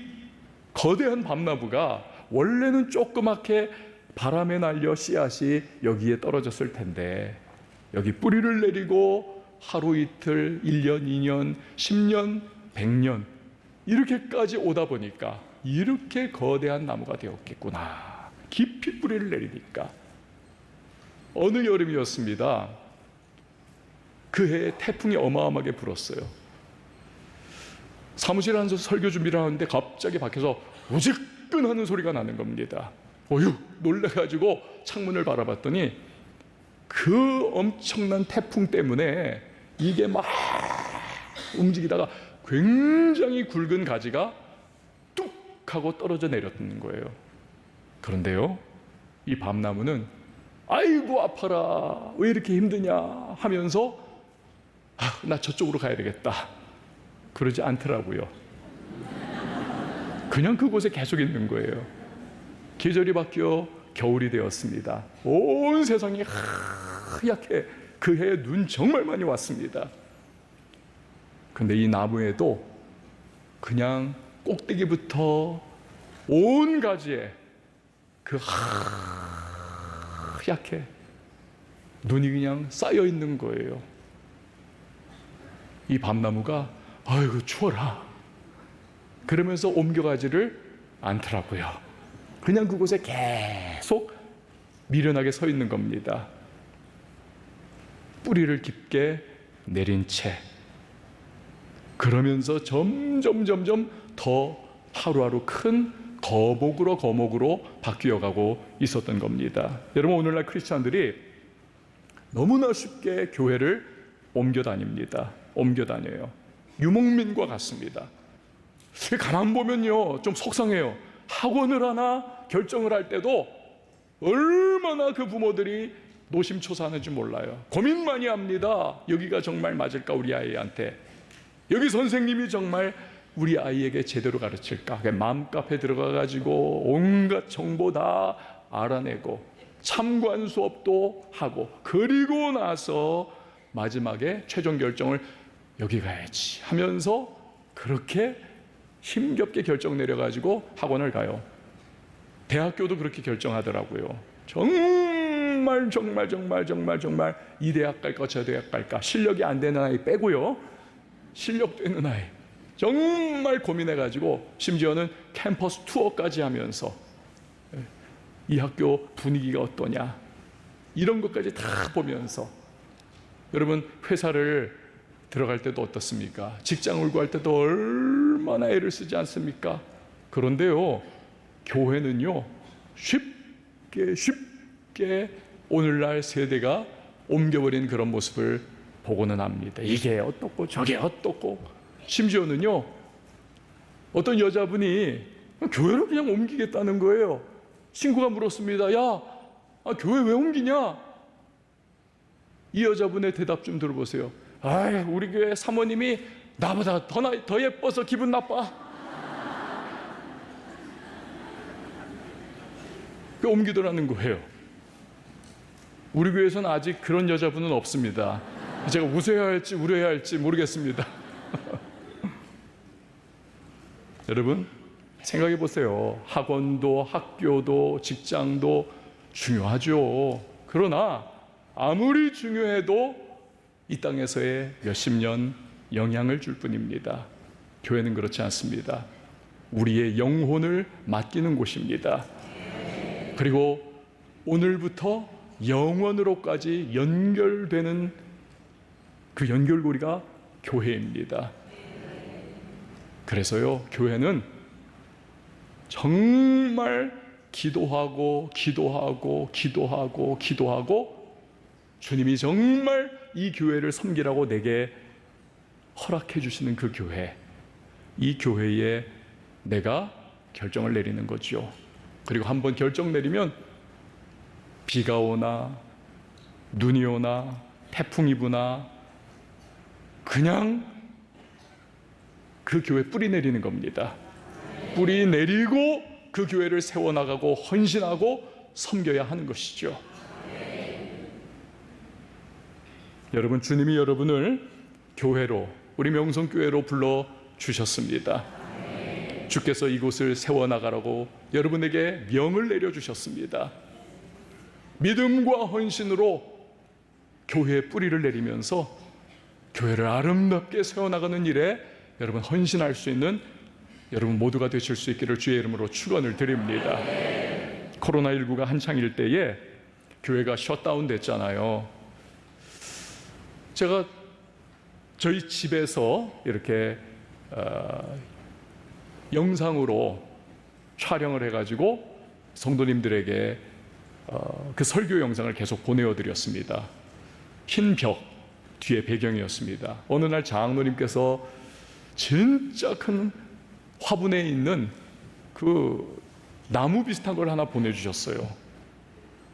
거대한 밤나무가 원래는 조그맣게 바람에 날려 씨앗이 여기에 떨어졌을 텐데 여기 뿌리를 내리고 하루 이틀, 1년, 2년, 10년, 100년 이렇게까지 오다 보니까 이렇게 거대한 나무가 되었겠구나. 깊이 뿌리를 내리니까. 어느 여름이었습니다. 그 해에 태풍이 어마어마하게 불었어요. 사무실에 앉아서 설교 준비를 하는데 갑자기 밖에서 우지끈하는 소리가 나는 겁니다. 어휴, 놀래가지고 창문을 바라봤더니 그 엄청난 태풍 때문에 이게 막 움직이다가 굉장히 굵은 가지가 뚝 하고 떨어져 내렸던 거예요. 그런데요, 이 밤나무는 아이고 아파라, 왜 이렇게 힘드냐 하면서 나 저쪽으로 가야 되겠다 그러지 않더라고요. 그냥 그곳에 계속 있는 거예요. 계절이 바뀌어 겨울이 되었습니다. 온 세상이 하얗게 그 해에 눈 정말 많이 왔습니다. 근데 이 나무에도 그냥 꼭대기부터 온 가지에 그 하얗게 눈이 그냥 쌓여 있는 거예요. 이 밤나무가 아이고 추워라 그러면서 옮겨가지를 않더라고요. 그냥 그곳에 계속 미련하게 서 있는 겁니다. 뿌리를 깊게 내린 채. 그러면서 점점 더 하루하루 큰 거목으로 바뀌어가고 있었던 겁니다. 여러분, 오늘날 크리스찬들이 너무나 쉽게 교회를 옮겨 다닙니다. 옮겨 다녀요. 유목민과 같습니다. 가만 보면요, 좀 속상해요. 학원을 하나 결정을 할 때도 얼마나 그 부모들이 노심초사하는지 몰라요. 고민 많이 합니다. 여기가 정말 맞을까 우리 아이한테. 여기 선생님이 정말 우리 아이에게 제대로 가르칠까. 맘카페 들어가가지고 온갖 정보 다 알아내고 참관 수업도 하고 그리고 나서 마지막에 최종 결정을 여기 가야지 하면서 그렇게 힘겹게 결정 내려가지고 학원을 가요. 대학교도 그렇게 결정하더라고요. 정말 이 대학 갈까 저 대학 갈까 실력이 안 되는 아이 빼고요. 실력 되는 아이 정말 고민해가지고 심지어는 캠퍼스 투어까지 하면서 이 학교 분위기가 어떠냐 이런 것까지 다 보면서 여러분 회사를 들어갈 때도 어떻습니까? 직장을 구할 때도 얼마나 애를 쓰지 않습니까? 그런데요, 교회는요 쉽게 오늘날 세대가 옮겨버린 그런 모습을 보고는 합니다. 이게 어떻고 저게 어떻고 심지어는요 어떤 여자분이 교회를 그냥 옮기겠다는 거예요. 친구가 물었습니다. 야, 교회 왜 옮기냐? 이 여자분의 대답 좀 들어보세요. 우리 교회 사모님이 나보다 더 예뻐서 기분 나빠. 그 옮기더라는 거예요. 우리 교회에서는 아직 그런 여자분은 없습니다. 제가 웃어야 할지 울어야 할지 모르겠습니다. 여러분 생각해 보세요. 학원도 학교도 직장도 중요하죠. 그러나 아무리 중요해도 이 땅에서의 몇십 년 영향을 줄 뿐입니다. 교회는 그렇지 않습니다. 우리의 영혼을 맡기는 곳입니다. 그리고 오늘부터 영원으로까지 연결되는 그 연결고리가 교회입니다. 그래서요, 교회는 정말 기도하고 주님이 정말 이 교회를 섬기라고 내게 허락해 주시는 그 교회, 이 교회에 내가 결정을 내리는 거죠. 그리고 한번 결정 내리면 비가 오나 눈이 오나 태풍이 부나 그냥 그 교회에 뿌리 내리는 겁니다. 뿌리 내리고 그 교회를 세워나가고 헌신하고 섬겨야 하는 것이죠. 여러분, 주님이 여러분을 교회로, 우리 명성교회로 불러주셨습니다. 주께서 이곳을 세워나가라고 여러분에게 명을 내려주셨습니다. 믿음과 헌신으로 교회에 뿌리를 내리면서 교회를 아름답게 세워나가는 일에 여러분 헌신할 수 있는 여러분 모두가 되실 수 있기를 주의 이름으로 축원을 드립니다. 코로나19가 한창일 때에 교회가 셧다운 됐잖아요. 제가 저희 집에서 이렇게 영상으로 촬영을 해가지고 성도님들에게 그 설교 영상을 계속 보내드렸습니다. 흰 벽 뒤에 배경이었습니다. 어느 날 장로님께서 진짜 큰 화분에 있는 그 나무 비슷한 걸 하나 보내주셨어요.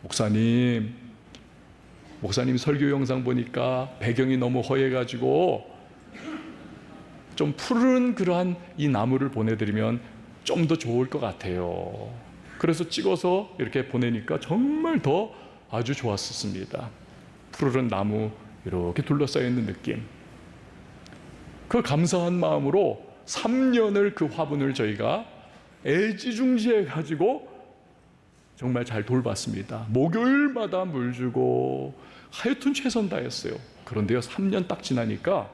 목사님 설교 영상 보니까 배경이 너무 허해가지고 좀 푸른 그러한 이 나무를 보내드리면 좀 더 좋을 것 같아요. 그래서 찍어서 이렇게 보내니까 정말 더 아주 좋았었습니다. 푸르른 나무 이렇게 둘러싸여 있는 느낌. 그 감사한 마음으로 3년을 그 화분을 저희가 애지중지해 가지고 정말 잘 돌봤습니다. 목요일마다 물 주고 하여튼 최선 다했어요. 그런데요, 3년 딱 지나니까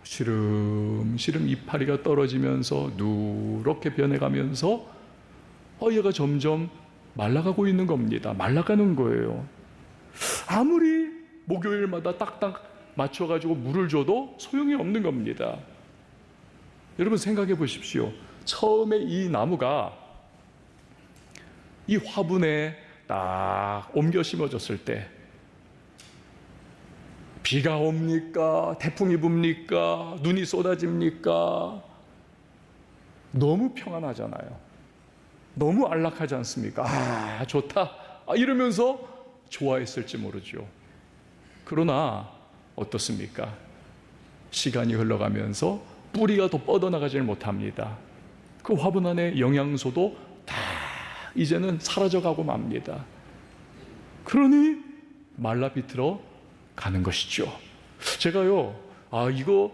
시름시름 이파리가 떨어지면서 누렇게 변해가면서 얘가 점점 말라가고 있는 겁니다. 말라가는 거예요. 아무리 목요일마다 딱딱 맞춰가지고 물을 줘도 소용이 없는 겁니다. 여러분 생각해 보십시오. 처음에 이 나무가 이 화분에 딱 옮겨 심어졌을 때 비가 옵니까? 태풍이 붑니까? 눈이 쏟아집니까? 너무 평안하잖아요. 너무 안락하지 않습니까? 좋다. 이러면서 좋아했을지 모르죠. 그러나 어떻습니까? 시간이 흘러가면서 뿌리가 더 뻗어나가질 못합니다. 그 화분 안에 영양소도 다 이제는 사라져가고 맙니다. 그러니 말라 비틀어 가는 것이죠. 제가요, 이거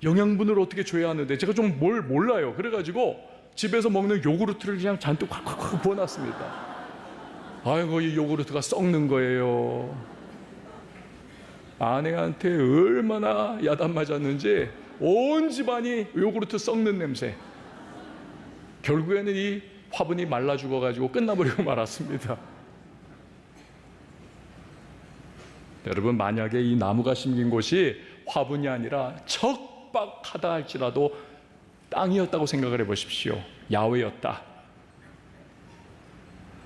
영양분을 어떻게 줘야 하는데 제가 좀 뭘 몰라요. 그래가지고 집에서 먹는 요구르트를 그냥 잔뜩 콱콱콱 부어놨습니다. 아이고, 이 요구르트가 썩는 거예요. 아내한테 얼마나 야단 맞았는지 온 집안이 요구르트 썩는 냄새. 결국에는 이 화분이 말라 죽어가지고 끝나버리고 말았습니다. 여러분, 만약에 이 나무가 심긴 곳이 화분이 아니라 척박하다 할지라도 땅이었다고 생각을 해보십시오. 야외였다.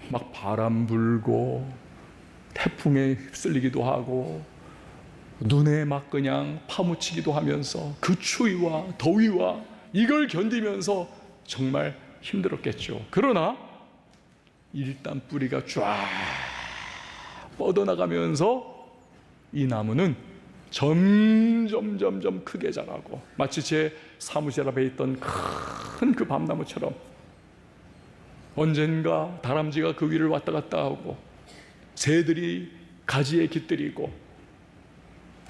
막 바람 불고 태풍에 휩쓸리기도 하고 눈에 막 그냥 파묻히기도 하면서 그 추위와 더위와 이걸 견디면서 정말 힘들었겠죠. 그러나 일단 뿌리가 쫙 뻗어나가면서 이 나무는 점점 크게 자라고, 마치 제 사무실 앞에 있던 큰 그 밤나무처럼 언젠가 다람쥐가 그 위를 왔다 갔다 하고 새들이 가지에 깃들이고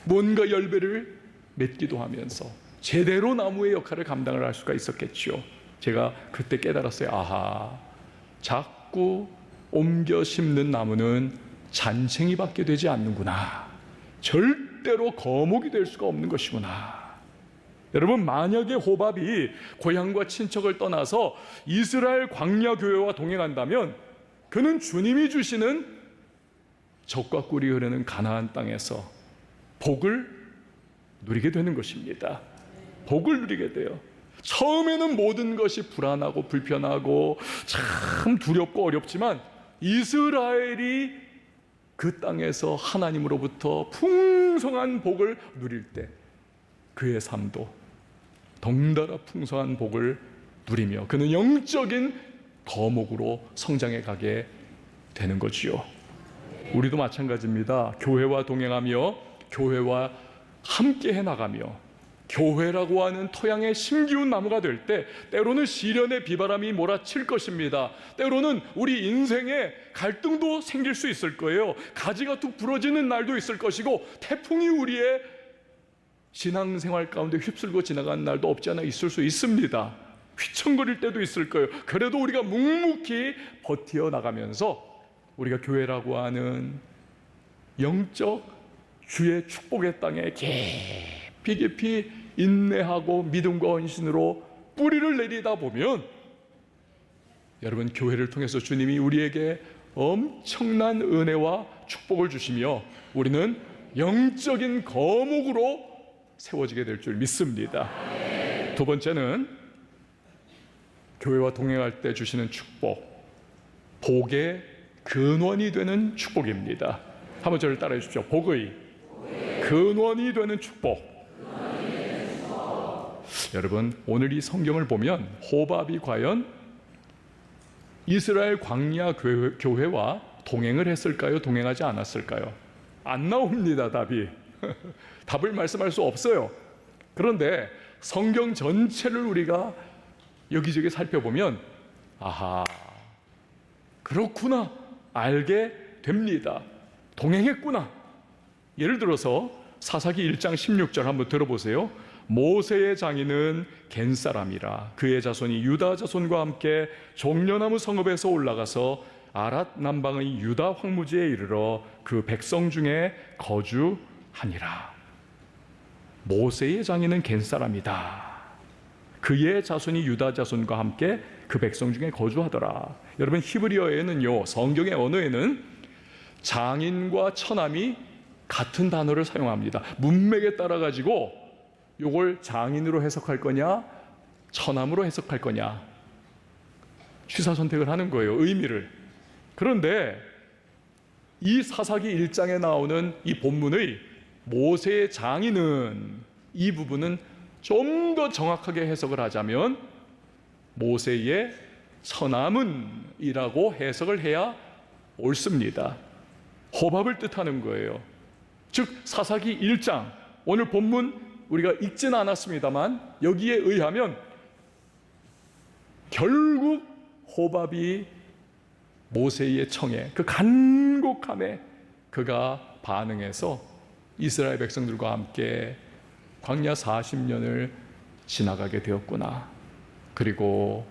뭔가 열매를 맺기도 하면서 제대로 나무의 역할을 감당을 할 수가 있었겠죠. 제가 그때 깨달았어요. 자꾸 옮겨 심는 나무는 잔챙이밖에 되지 않는구나. 절대로 거목이 될 수가 없는 것이구나. 여러분, 만약에 호밥이 고향과 친척을 떠나서 이스라엘 광야 교회와 동행한다면 그는 주님이 주시는 젖과 꿀이 흐르는 가나안 땅에서 복을 누리게 되는 것입니다. 복을 누리게 돼요. 처음에는 모든 것이 불안하고 불편하고 참 두렵고 어렵지만 이스라엘이 그 땅에서 하나님으로부터 풍성한 복을 누릴 때 그의 삶도 덩달아 풍성한 복을 누리며 그는 영적인 거목으로 성장해 가게 되는 거지요. 우리도 마찬가지입니다. 교회와 동행하며 교회와 함께 해나가며 교회라고 하는 토양의 심기운 나무가 될 때 때로는 시련의 비바람이 몰아칠 것입니다. 때로는 우리 인생에 갈등도 생길 수 있을 거예요. 가지가 뚝 부러지는 날도 있을 것이고 태풍이 우리의 신앙생활 가운데 휩쓸고 지나가는 날도 없지 않아 있을 수 있습니다. 휘청거릴 때도 있을 거예요. 그래도 우리가 묵묵히 버티어 나가면서 우리가 교회라고 하는 영적 주의 축복의 땅에 깊이 인내하고 믿음과 헌신으로 뿌리를 내리다 보면 여러분, 교회를 통해서 주님이 우리에게 엄청난 은혜와 축복을 주시며 우리는 영적인 거목으로 세워지게 될 줄 믿습니다. 두 번째는 교회와 동행할 때 주시는 축복, 복의 근원이 되는 축복입니다. 한번 저를 따라해 주십시오. 복의 근원이 되는 축복. 여러분, 오늘 이 성경을 보면 호밥이 과연 이스라엘 광야 교회와 동행을 했을까요? 동행하지 않았을까요? 안 나옵니다, 답이. 답을 말씀할 수 없어요. 그런데 성경 전체를 우리가 여기저기 살펴보면 아하, 그렇구나, 알게 됩니다. 동행했구나. 예를 들어서 사사기 1장 16절 한번 들어보세요. 모세의 장인은 겐 사람이라 그의 자손이 유다 자손과 함께 종려나무 성읍에서 올라가서 아랏 남방의 유다 황무지에 이르러 그 백성 중에 거주하니라. 모세의 장인은 겐 사람이다. 그의 자손이 유다 자손과 함께 그 백성 중에 거주하더라. 여러분, 히브리어에는요, 성경의 언어에는 장인과 처남이 같은 단어를 사용합니다. 문맥에 따라 가지고 요걸 장인으로 해석할 거냐 처남으로 해석할 거냐 취사 선택을 하는 거예요, 의미를. 그런데 이 사사기 1장에 나오는 이 본문의 모세의 장인은, 이 부분은 좀 더 정확하게 해석을 하자면 모세의 처남은 이라고 해석을 해야 옳습니다. 호밥을 뜻하는 거예요. 즉 사사기 1장, 오늘 본문 우리가 읽지는 않았습니다만 여기에 의하면 결국 호밥이 모세의 청에, 그 간곡함에 그가 반응해서 이스라엘 백성들과 함께 광야 40년을 지나가게 되었구나. 그리고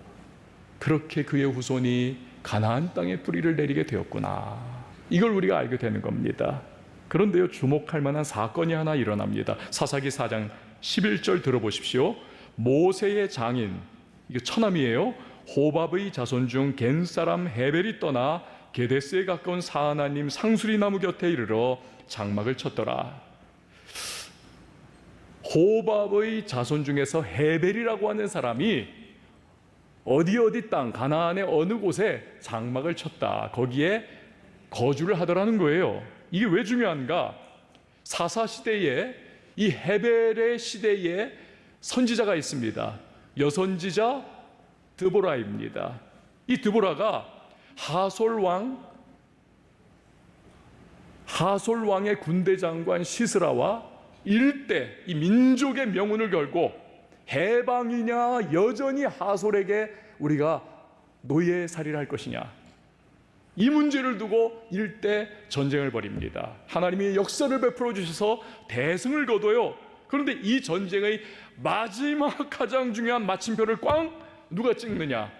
그렇게 그의 후손이 가나안 땅에 뿌리를 내리게 되었구나. 이걸 우리가 알게 되는 겁니다. 그런데요, 주목할 만한 사건이 하나 일어납니다. 사사기 4장 11절 들어보십시오. 모세의 장인, 이게 처남이에요. 호밥의 자손 중 겐 사람 헤벨이 떠나 게데스에 가까운 사하나님 상수리 나무 곁에 이르러 장막을 쳤더라. 호밥의 자손 중에서 헤벨이라고 하는 사람이 어디 땅, 가나안의 어느 곳에 장막을 쳤다. 거기에 거주를 하더라는 거예요. 이게 왜 중요한가? 사사 시대에 이 헤벨의 시대에 선지자가 있습니다. 여선지자 드보라입니다. 이 드보라가 하솔왕의 군대 장관 시스라와 일대 이 민족의 명운을 걸고 해방이냐 여전히 하솔에게 우리가 노예살이를 할 것이냐, 이 문제를 두고 일대 전쟁을 벌입니다. 하나님이 역사를 베풀어 주셔서 대승을 거둬요. 그런데 이 전쟁의 마지막 가장 중요한 마침표를 꽝 누가 찍느냐?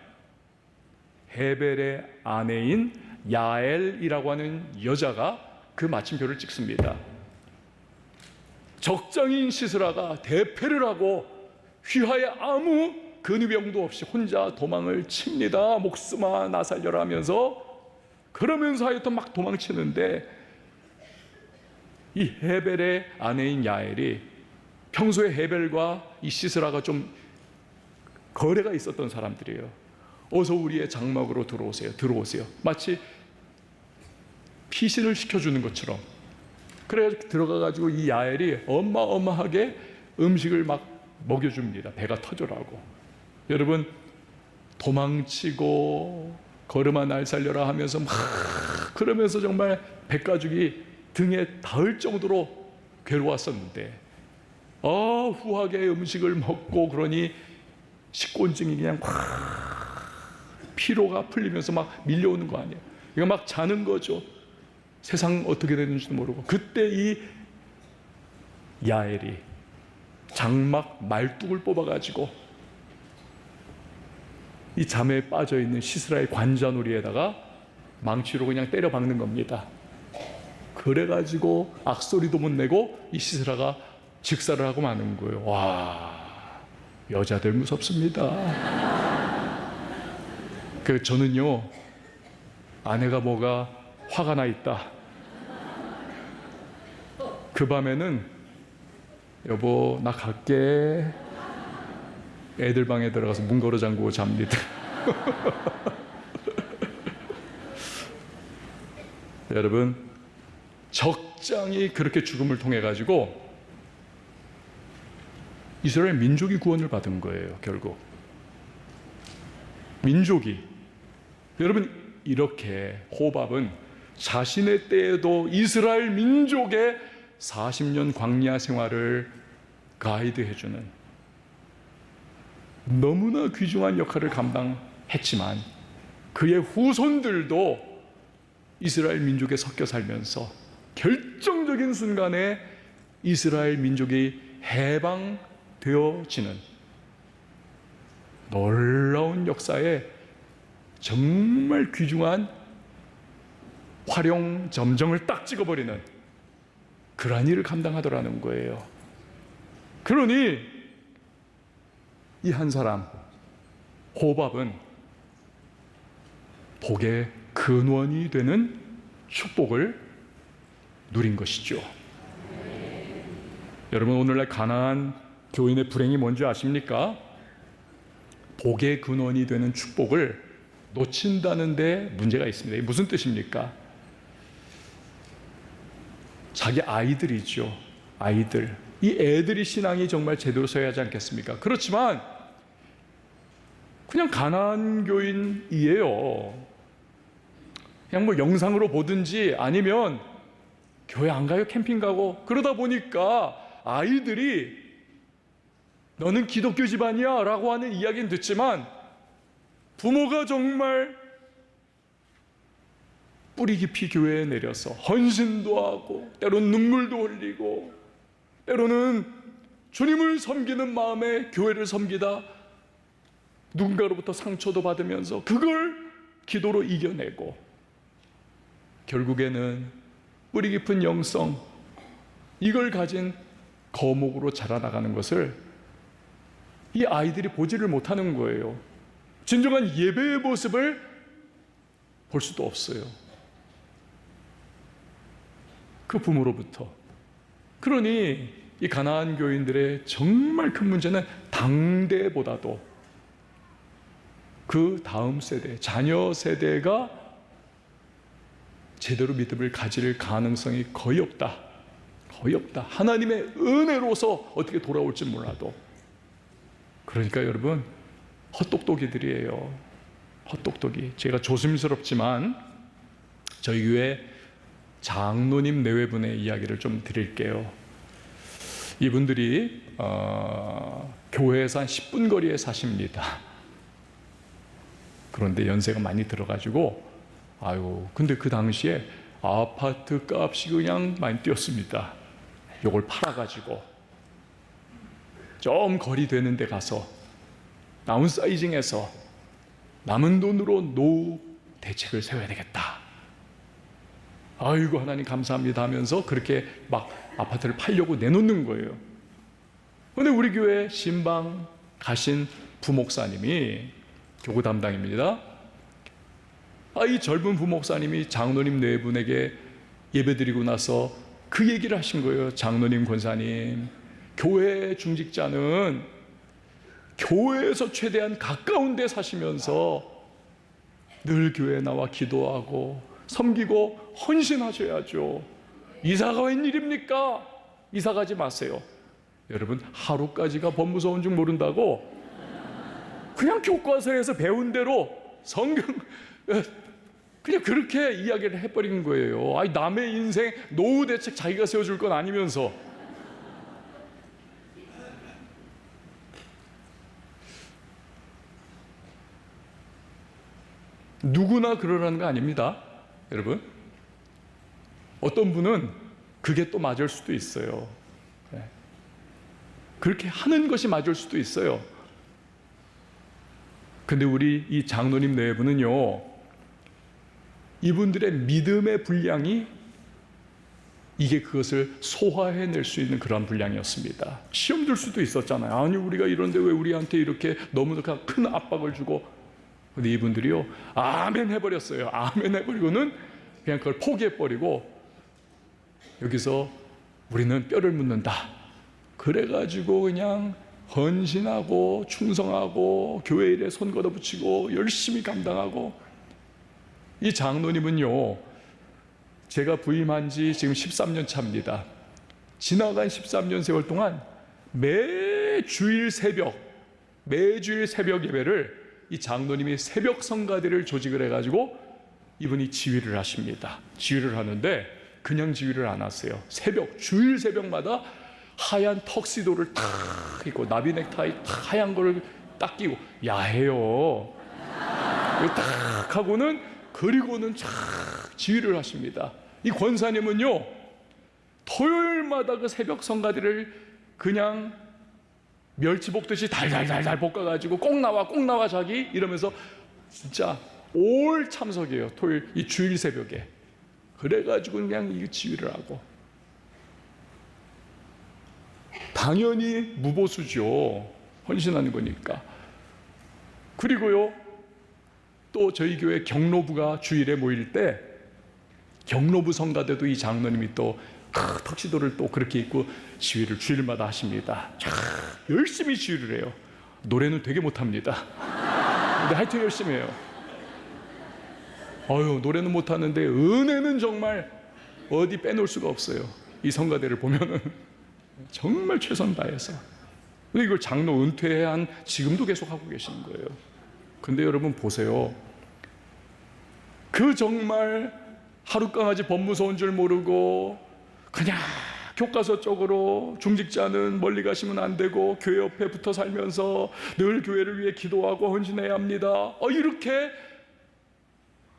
헤벨의 아내인 야엘이라고 하는 여자가 그 마침표를 찍습니다. 적장인 시스라가 대패를 하고 휘하에 아무 근위병도 없이 혼자 도망을 칩니다. 목숨아 나 살려라 하면서. 그러면서 하여튼 막 도망치는데, 이 헤벨의 아내인 야엘이 평소에 헤벨과 이 시스라가 좀 거래가 있었던 사람들이에요. 어서 우리의 장막으로 들어오세요. 마치 피신을 시켜주는 것처럼. 그래가지고 들어가가지고 이 야엘이 어마어마하게 음식을 막 먹여줍니다. 배가 터져라고. 여러분, 도망치고 걸음아 날 살려라 하면서 막 그러면서 정말 백가죽이 등에 닿을 정도로 괴로웠었는데, 후하게 음식을 먹고 그러니 식곤증이 그냥 확 피로가 풀리면서 막 밀려오는 거 아니에요. 이거 막 자는 거죠. 세상 어떻게 되는지도 모르고. 그때 이 야엘이 장막 말뚝을 뽑아가지고 이 잠에 빠져있는 시스라의 관자놀이에다가 망치로 그냥 때려 박는 겁니다. 그래가지고 악소리도 못 내고 이 시스라가 즉사를 하고 마는 거예요. 와, 여자들 무섭습니다. 저는요, 아내가 뭐가 화가 나 있다, 그 밤에는 여보 나 갈게, 애들 방에 들어가서 문 걸어 잠그고 잡니다. 여러분, 적장이 그렇게 죽음을 통해 가지고 이스라엘 민족이 구원을 받은 거예요. 결국 민족이. 여러분, 이렇게 호밥은 자신의 때에도 이스라엘 민족의 40년 광야 생활을 가이드해주는 너무나 귀중한 역할을 감당했지만, 그의 후손들도 이스라엘 민족에 섞여 살면서 결정적인 순간에 이스라엘 민족이 해방되어지는 놀라운 역사에 정말 귀중한 활용 점정을 딱 찍어버리는 그러한 일을 감당하더라는 거예요. 그러니 이 한 사람 호밥은 복의 근원이 되는 축복을 누린 것이죠. 여러분, 오늘날 가나안 교인의 불행이 뭔지 아십니까? 복의 근원이 되는 축복을 놓친다는 데 문제가 있습니다. 이게 무슨 뜻입니까? 자기 아이들이죠. 아이들. 이 애들이 신앙이 정말 제대로 서야 하지 않겠습니까? 그렇지만 그냥 가나안 교인이에요. 그냥 뭐 영상으로 보든지 아니면 교회 안 가요? 캠핑 가고. 그러다 보니까 아이들이 너는 기독교 집안이야 라고 하는 이야기는 듣지만, 부모가 정말 뿌리 깊이 교회에 내려서 헌신도 하고 때로는 눈물도 흘리고 때로는 주님을 섬기는 마음에 교회를 섬기다 누군가로부터 상처도 받으면서 그걸 기도로 이겨내고, 결국에는 뿌리 깊은 영성, 이걸 가진 거목으로 자라나가는 것을 이 아이들이 보지를 못하는 거예요. 진정한 예배의 모습을 볼 수도 없어요. 그 부모로부터. 그러니 이 가나안 교인들의 정말 큰 문제는 당대보다도 그 다음 세대, 자녀 세대가 제대로 믿음을 가질 가능성이 거의 없다. 거의 없다. 하나님의 은혜로서 어떻게 돌아올지 몰라도. 그러니까 여러분, 헛똑똑이들이에요. 헛똑똑이. 제가 조심스럽지만 저희 교회 장로님 내외분의 이야기를 좀 드릴게요. 이분들이 교회에서 한 10분 거리에 사십니다. 그런데 연세가 많이 들어가지고 근데 그 당시에 아파트 값이 그냥 많이 뛰었습니다. 요걸 팔아가지고 좀 거리 되는 데 가서 다운사이징해서 남은 돈으로 노후 대책을 세워야 되겠다 아이고 하나님 감사합니다 하면서 그렇게 막 아파트를 팔려고 내놓는 거예요. 근데 우리 교회 신방 가신 부목사님이 교구 담당입니다. 이 젊은 부목사님이 장로님 네 분에게 예배드리고 나서 그 얘기를 하신 거예요. 장로님, 권사님, 교회 중직자는 교회에서 최대한 가까운 데 사시면서 늘 교회에 나와 기도하고 섬기고 헌신하셔야죠. 이사가 웬일입니까? 이사 가지 마세요. 여러분, 하루까지가 법무서운 줄 모른다고 그냥 교과서에서 배운 대로 성경 그냥 그렇게 이야기를 해버린 거예요. 아니, 남의 인생 노후 대책 자기가 세워줄 건 아니면서. 누구나 그러라는 거 아닙니다, 여러분. 어떤 분은 그게 또 맞을 수도 있어요. 그렇게 하는 것이 맞을 수도 있어요. 근데 우리 이 장로님 네 분은요, 이분들의 믿음의 분량이 이게 그것을 소화해낼 수 있는 그런 분량이었습니다. 시험 들 수도 있었잖아요. 아니, 우리가 이런데 왜 우리한테 이렇게 너무 큰 압박을 주고. 근데 이분들이요, 아멘 해버렸어요. 아멘 해버리고는 그냥 그걸 포기해버리고, 여기서 우리는 뼈를 묻는다. 그래가지고 그냥 헌신하고 충성하고 교회 일에 손 걷어붙이고 열심히 감당하고. 이 장로님은요, 제가 부임한 지 지금 13년 차입니다. 지나간 13년 세월 동안 매주일 새벽 예배를 이 장로님이 새벽 성가대를 조직을 해가지고 이분이 지휘를 하십니다. 지휘를 하는데 그냥 지휘를 안 하세요. 주일 새벽마다 하얀 턱시도를 탁 입고 나비 넥타이 하얀 거를 딱 끼고 야해요. 딱 하고는 그리고는 쫙 지휘를 하십니다. 이 권사님은요, 토요일마다 그 새벽 성가대를 그냥 멸치 볶듯이 달달달달 볶아가지고 꼭 나와 자기 이러면서 진짜 올 참석이에요. 토요일 이 주일 새벽에. 그래가지고 그냥 이 지휘를 하고. 당연히 무보수죠. 헌신하는 거니까. 그리고요, 또 저희 교회 경로부가 주일에 모일 때 경로부 성가대도 이 장로님이 또 턱시도를 또 그렇게 입고 지휘를 주일마다 하십니다. 열심히 지휘를 해요. 노래는 되게 못합니다. 근데 하여튼 열심히 해요. 노래는 못하는데 은혜는 정말 어디 빼놓을 수가 없어요. 이 성가대를 보면은 정말 최선 다해서. 근데 이걸 장로 은퇴한 지금도 계속 하고 계시는 거예요. 근데 여러분 보세요. 그 정말 하룻강아지 법무서운 줄 모르고 그냥 교과서 쪽으로 중직자는 멀리 가시면 안 되고 교회 옆에 붙어 살면서 늘 교회를 위해 기도하고 헌신해야 합니다. 이렇게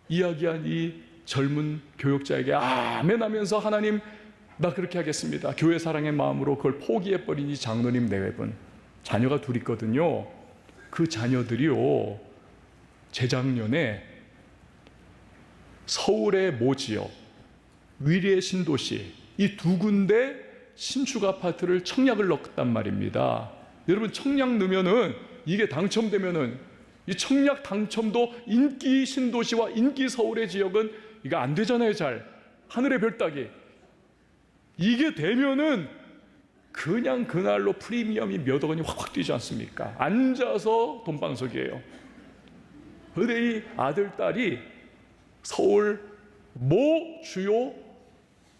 이야기한 이 젊은 교역자에게 아멘 하면서 하나님 나 그렇게 하겠습니다. 교회 사랑의 마음으로 그걸 포기해버린 이 장로님 네 분. 자녀가 둘 있거든요. 그 자녀들이요, 재작년에 서울의 모 지역, 위례 신도시 이 두 군데 신축 아파트를 청약을 넣었단 말입니다. 여러분, 청약 넣으면은 이게 당첨되면은 이 청약 당첨도 인기 신도시와 인기 서울의 지역은 이거 안 되잖아요. 잘 하늘의 별 따기. 이게 되면은 그냥 그날로 프리미엄이 몇억 원이 확확 뛰지 않습니까? 앉아서 돈방석이에요. 그런데 이 아들, 딸이 서울 모 주요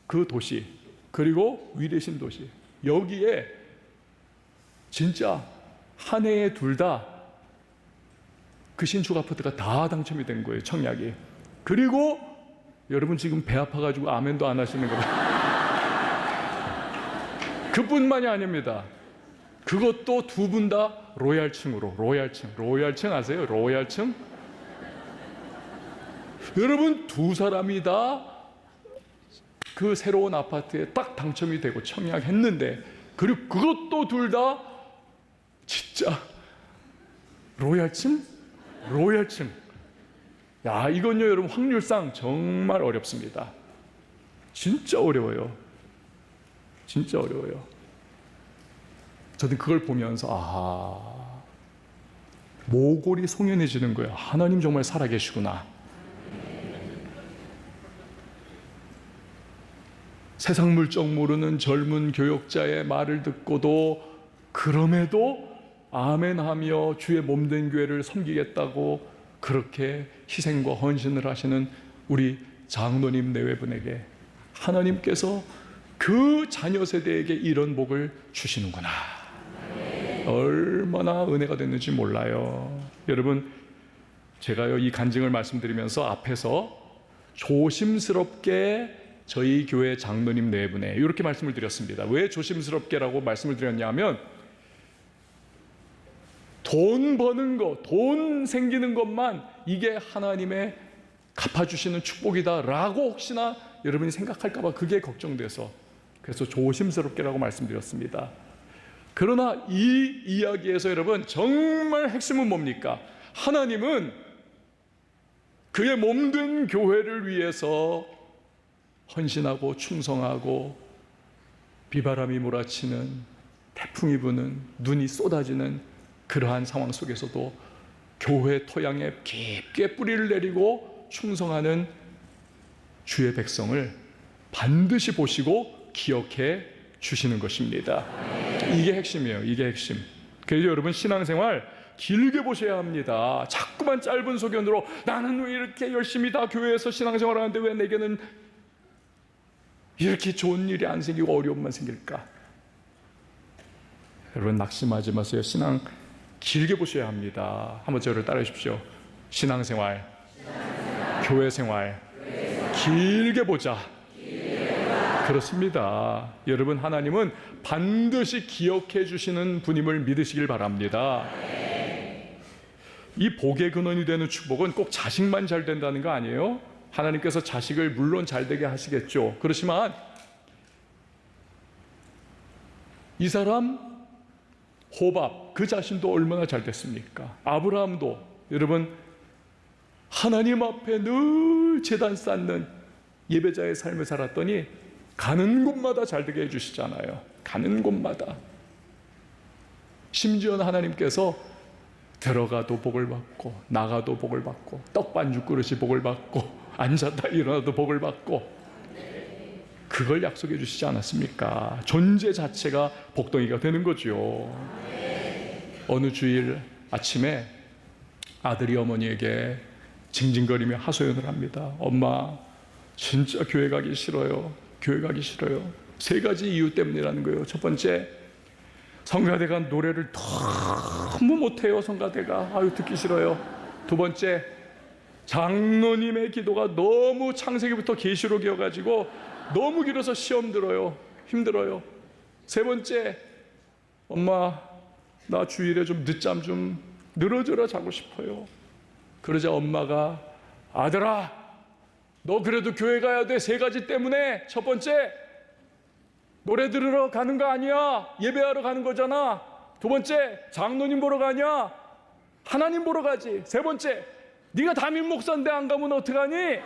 그 도시 그리고 위례 신도시 여기에 진짜 한 해에 둘 다 그 신축 아파트가 다 당첨이 된 거예요. 청약이. 그리고 여러분 지금 배 아파가지고 아멘도 안 하시는 거 그뿐만이 아닙니다. 그것도 두 분 다 로얄층으로. 로얄층 아세요? 로얄층? 여러분 두 사람이 다 그 새로운 아파트에 딱 당첨이 되고 청약했는데, 그리고 그것도 둘 다 진짜 로얄층? 야, 이건요 여러분 확률상 정말 어렵습니다. 진짜 어려워요. 진짜 어려워요. 저는 그걸 보면서 모골이 송연해지는 거예요. 하나님 정말 살아계시구나. 세상 물정 모르는 젊은 교역자의 말을 듣고도 그럼에도 아멘하며 주의 몸된 교회를 섬기겠다고 그렇게 희생과 헌신을 하시는 우리 장로님 내외분에게 하나님께서 그 자녀 세대에게 이런 복을 주시는구나. 얼마나 은혜가 됐는지 몰라요. 여러분, 제가요 이 간증을 말씀드리면서 앞에서 조심스럽게 저희 교회 장로님 네 분에 이렇게 말씀을 드렸습니다. 왜 조심스럽게라고 말씀을 드렸냐면, 돈 버는 것, 돈 생기는 것만 이게 하나님의 갚아주시는 축복이다라고 혹시나 여러분이 생각할까 봐 그게 걱정돼서, 그래서 조심스럽게라고 말씀드렸습니다. 그러나 이 이야기에서 여러분 정말 핵심은 뭡니까? 하나님은 그의 몸된 교회를 위해서 헌신하고 충성하고 비바람이 몰아치는, 태풍이 부는, 눈이 쏟아지는 그러한 상황 속에서도 교회 토양에 깊게 뿌리를 내리고 충성하는 주의 백성을 반드시 보시고 기억해 주시는 것입니다. 이게 핵심이에요. 이게 핵심. 그래서 여러분 신앙생활 길게 보셔야 합니다. 자꾸만 짧은 소견으로 나는 왜 이렇게 열심히 다 교회에서 신앙생활 하는데 왜 내게는 이렇게 좋은 일이 안 생기고 어려움만 생길까? 여러분 낙심하지 마세요. 신앙 길게 보셔야 합니다. 한번 저를 따라해 주십시오. 신앙생활, 교회생활 길게 보자. 그렇습니다. 여러분 하나님은 반드시 기억해 주시는 분임을 믿으시길 바랍니다. 이 복의 근원이 되는 축복은 꼭 자식만 잘 된다는 거 아니에요? 하나님께서 자식을 물론 잘 되게 하시겠죠. 그렇지만 이 사람 호밥 그 자신도 얼마나 잘 됐습니까? 아브라함도 여러분 하나님 앞에 늘 제단 쌓는 예배자의 삶을 살았더니 가는 곳마다 잘 되게 해주시잖아요. 가는 곳마다. 심지어는 하나님께서 들어가도 복을 받고 나가도 복을 받고 떡반죽 그릇이 복을 받고 앉았다 일어나도 복을 받고 그걸 약속해 주시지 않았습니까? 존재 자체가 복덩이가 되는 거죠. 어느 주일 아침에 아들이 어머니에게 징징거리며 하소연을 합니다. 엄마 진짜 교회 가기 싫어요. 교회 가기 싫어요. 세 가지 이유 때문이라는 거예요. 첫 번째, 성가대가 노래를 너무 못해요. 성가대가 듣기 싫어요. 두 번째, 장로님의 기도가 너무 창세기부터 계시록이어가지고 너무 길어서 시험 들어요. 힘들어요. 세 번째, 엄마 나 주일에 좀 늦잠 좀 늘어져라 자고 싶어요. 그러자 엄마가 아들아 너 그래도 교회 가야 돼. 세 가지 때문에. 첫 번째, 노래 들으러 가는 거 아니야. 예배하러 가는 거잖아. 두 번째, 장로님 보러 가냐. 하나님 보러 가지. 세 번째, 네가 담임 목사인데 안 가면 어떡하니?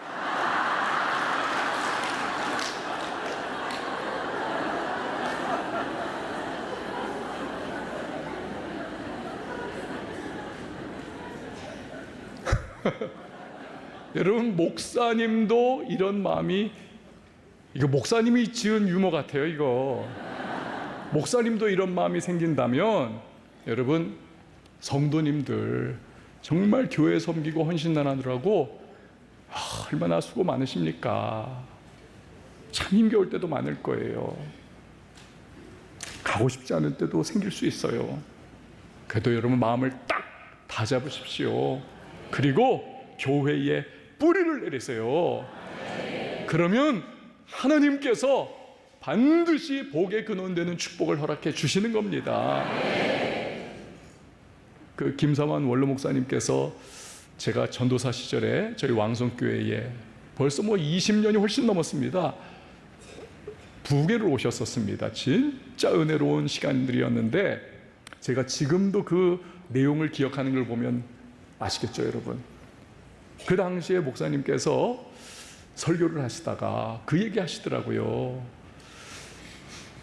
여러분 목사님도 이런 마음이, 이거 목사님이 지은 유머 같아요. 이거 목사님도 이런 마음이 생긴다면 여러분 성도님들 정말 교회 섬기고 헌신하느라고 얼마나 수고 많으십니까? 참 힘겨울 때도 많을 거예요. 가고 싶지 않을 때도 생길 수 있어요. 그래도 여러분 마음을 딱 다잡으십시오. 그리고 교회에 뿌리를 내리세요. 그러면 하나님께서 반드시 복의 근원되는 축복을 허락해 주시는 겁니다. 그 김삼환 원로 목사님께서 제가 전도사 시절에 저희 왕성교회에 벌써 20년이 훨씬 넘었습니다. 부계를 오셨었습니다. 진짜 은혜로운 시간들이었는데 제가 지금도 그 내용을 기억하는 걸 보면 아시겠죠, 여러분? 그 당시에 목사님께서 설교를 하시다가 그 얘기 하시더라고요.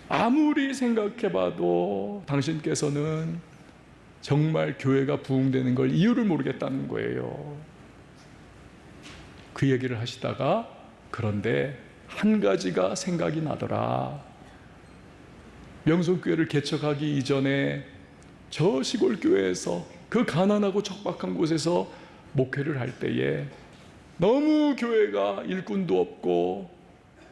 아무리 생각해봐도 당신께서는 정말 교회가 부흥되는 걸 이유를 모르겠다는 거예요. 그 얘기를 하시다가 그런데 한 가지가 생각이 나더라. 명성교회를 개척하기 이전에 저 시골 교회에서 그 가난하고 척박한 곳에서 목회를 할 때에 너무 교회가 일꾼도 없고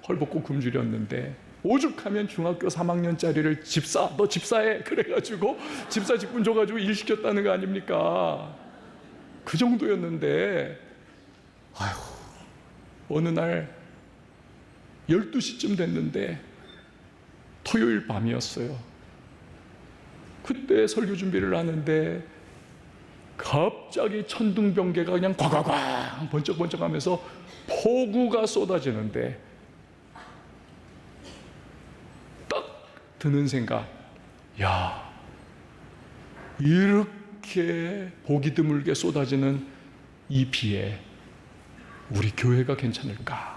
헐벗고 굶주렸는데 오죽하면 중학교 3학년짜리를 너 집사해 그래가지고 집사 직분 줘가지고 일 시켰다는 거 아닙니까? 그 정도였는데 어느 날 12시쯤 됐는데 토요일 밤이었어요. 그때 설교 준비를 하는데 갑자기 천둥번개가 그냥 과과광 번쩍번쩍하면서 폭우가 쏟아지는데 딱 드는 생각, 야, 이렇게 보기 드물게 쏟아지는 이 비에 우리 교회가 괜찮을까?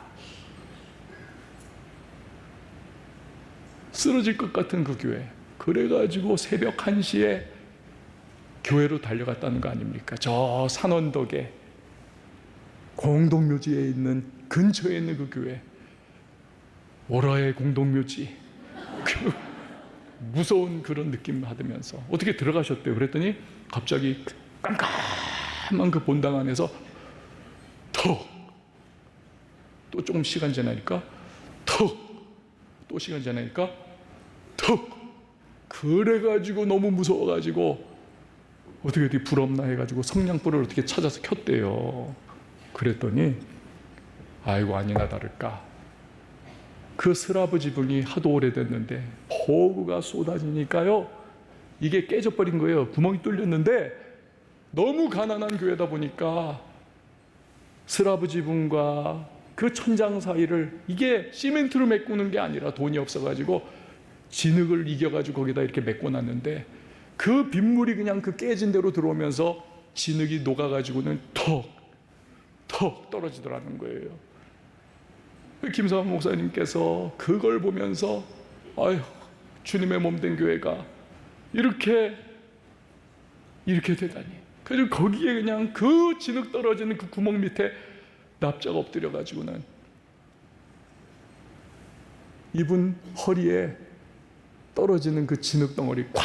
쓰러질 것 같은 그 교회. 그래가지고 새벽 1시에 교회로 달려갔다는 거 아닙니까? 저 산언덕에 공동묘지에 있는 근처에 있는 그 교회. 오라의 공동묘지. 그 무서운 그런 느낌 받으면서 어떻게 들어가셨대요? 그랬더니 갑자기 깜깜한 그 본당 안에서 또 조금 시간 지나니까 또 시간 지나니까 그래가지고 너무 무서워가지고 어떻게 불 없나 해가지고 성냥불을 어떻게 찾아서 켰대요. 그랬더니 아이고 아니나 다를까 그 스라브 지붕이 하도 오래됐는데 폭우가 쏟아지니까요 이게 깨져버린 거예요. 구멍이 뚫렸는데 너무 가난한 교회다 보니까 스라브 지붕과 그 천장 사이를 이게 시멘트로 메꾸는 게 아니라 돈이 없어가지고 진흙을 이겨가지고 거기다 이렇게 메꿔놨는데 그 빗물이 그냥 그 깨진 대로 들어오면서 진흙이 녹아가지고는 턱 떨어지더라는 거예요. 김사환 목사님께서 그걸 보면서 아유 주님의 몸된 교회가 이렇게 되다니. 그래서 거기에 그냥 그 진흙 떨어지는 그 구멍 밑에 납작 엎드려가지고는 이분 허리에 떨어지는 그 진흙 덩어리 콱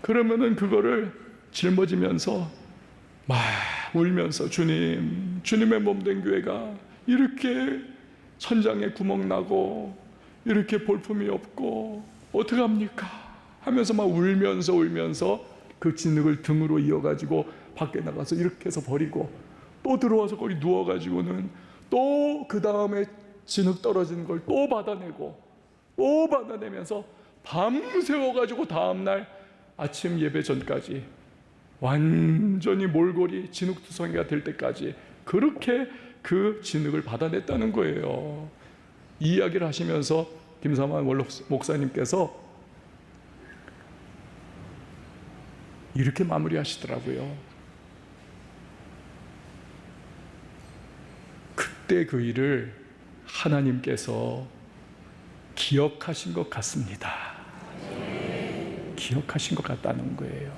그러면은 그거를 짊어지면서 막 울면서 주님의 몸된 교회가 이렇게 천장에 구멍 나고 이렇게 볼품이 없고 어떡합니까? 하면서 막 울면서 그 진흙을 등으로 이어가지고 밖에 나가서 이렇게 해서 버리고 또 들어와서 거기 누워가지고는 또 그 다음에 진흙 떨어지는 걸 또 받아내면서 밤새워가지고 다음날 아침 예배 전까지 완전히 몰골이 진흙투성이가 될 때까지 그렇게 그 진흙을 받아냈다는 거예요. 이 이야기를 하시면서 김사환 목사님께서 이렇게 마무리하시더라고요. 그때 그 일을 하나님께서 기억하신 것 같습니다. 기억하신 것 같다는 거예요.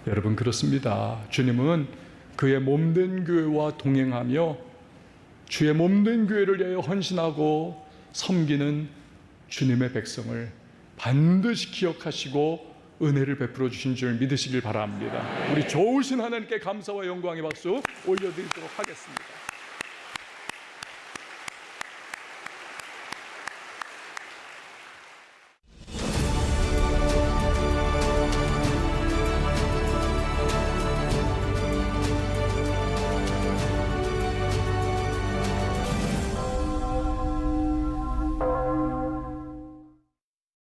여러분 그렇습니다. 주님은 그의 몸된 교회와 동행하며 주의 몸된 교회를 위하여 헌신하고 섬기는 주님의 백성을 반드시 기억하시고 은혜를 베풀어 주신 줄 믿으시길 바랍니다. 우리 좋으신 하나님께 감사와 영광의 박수 올려드리도록 하겠습니다.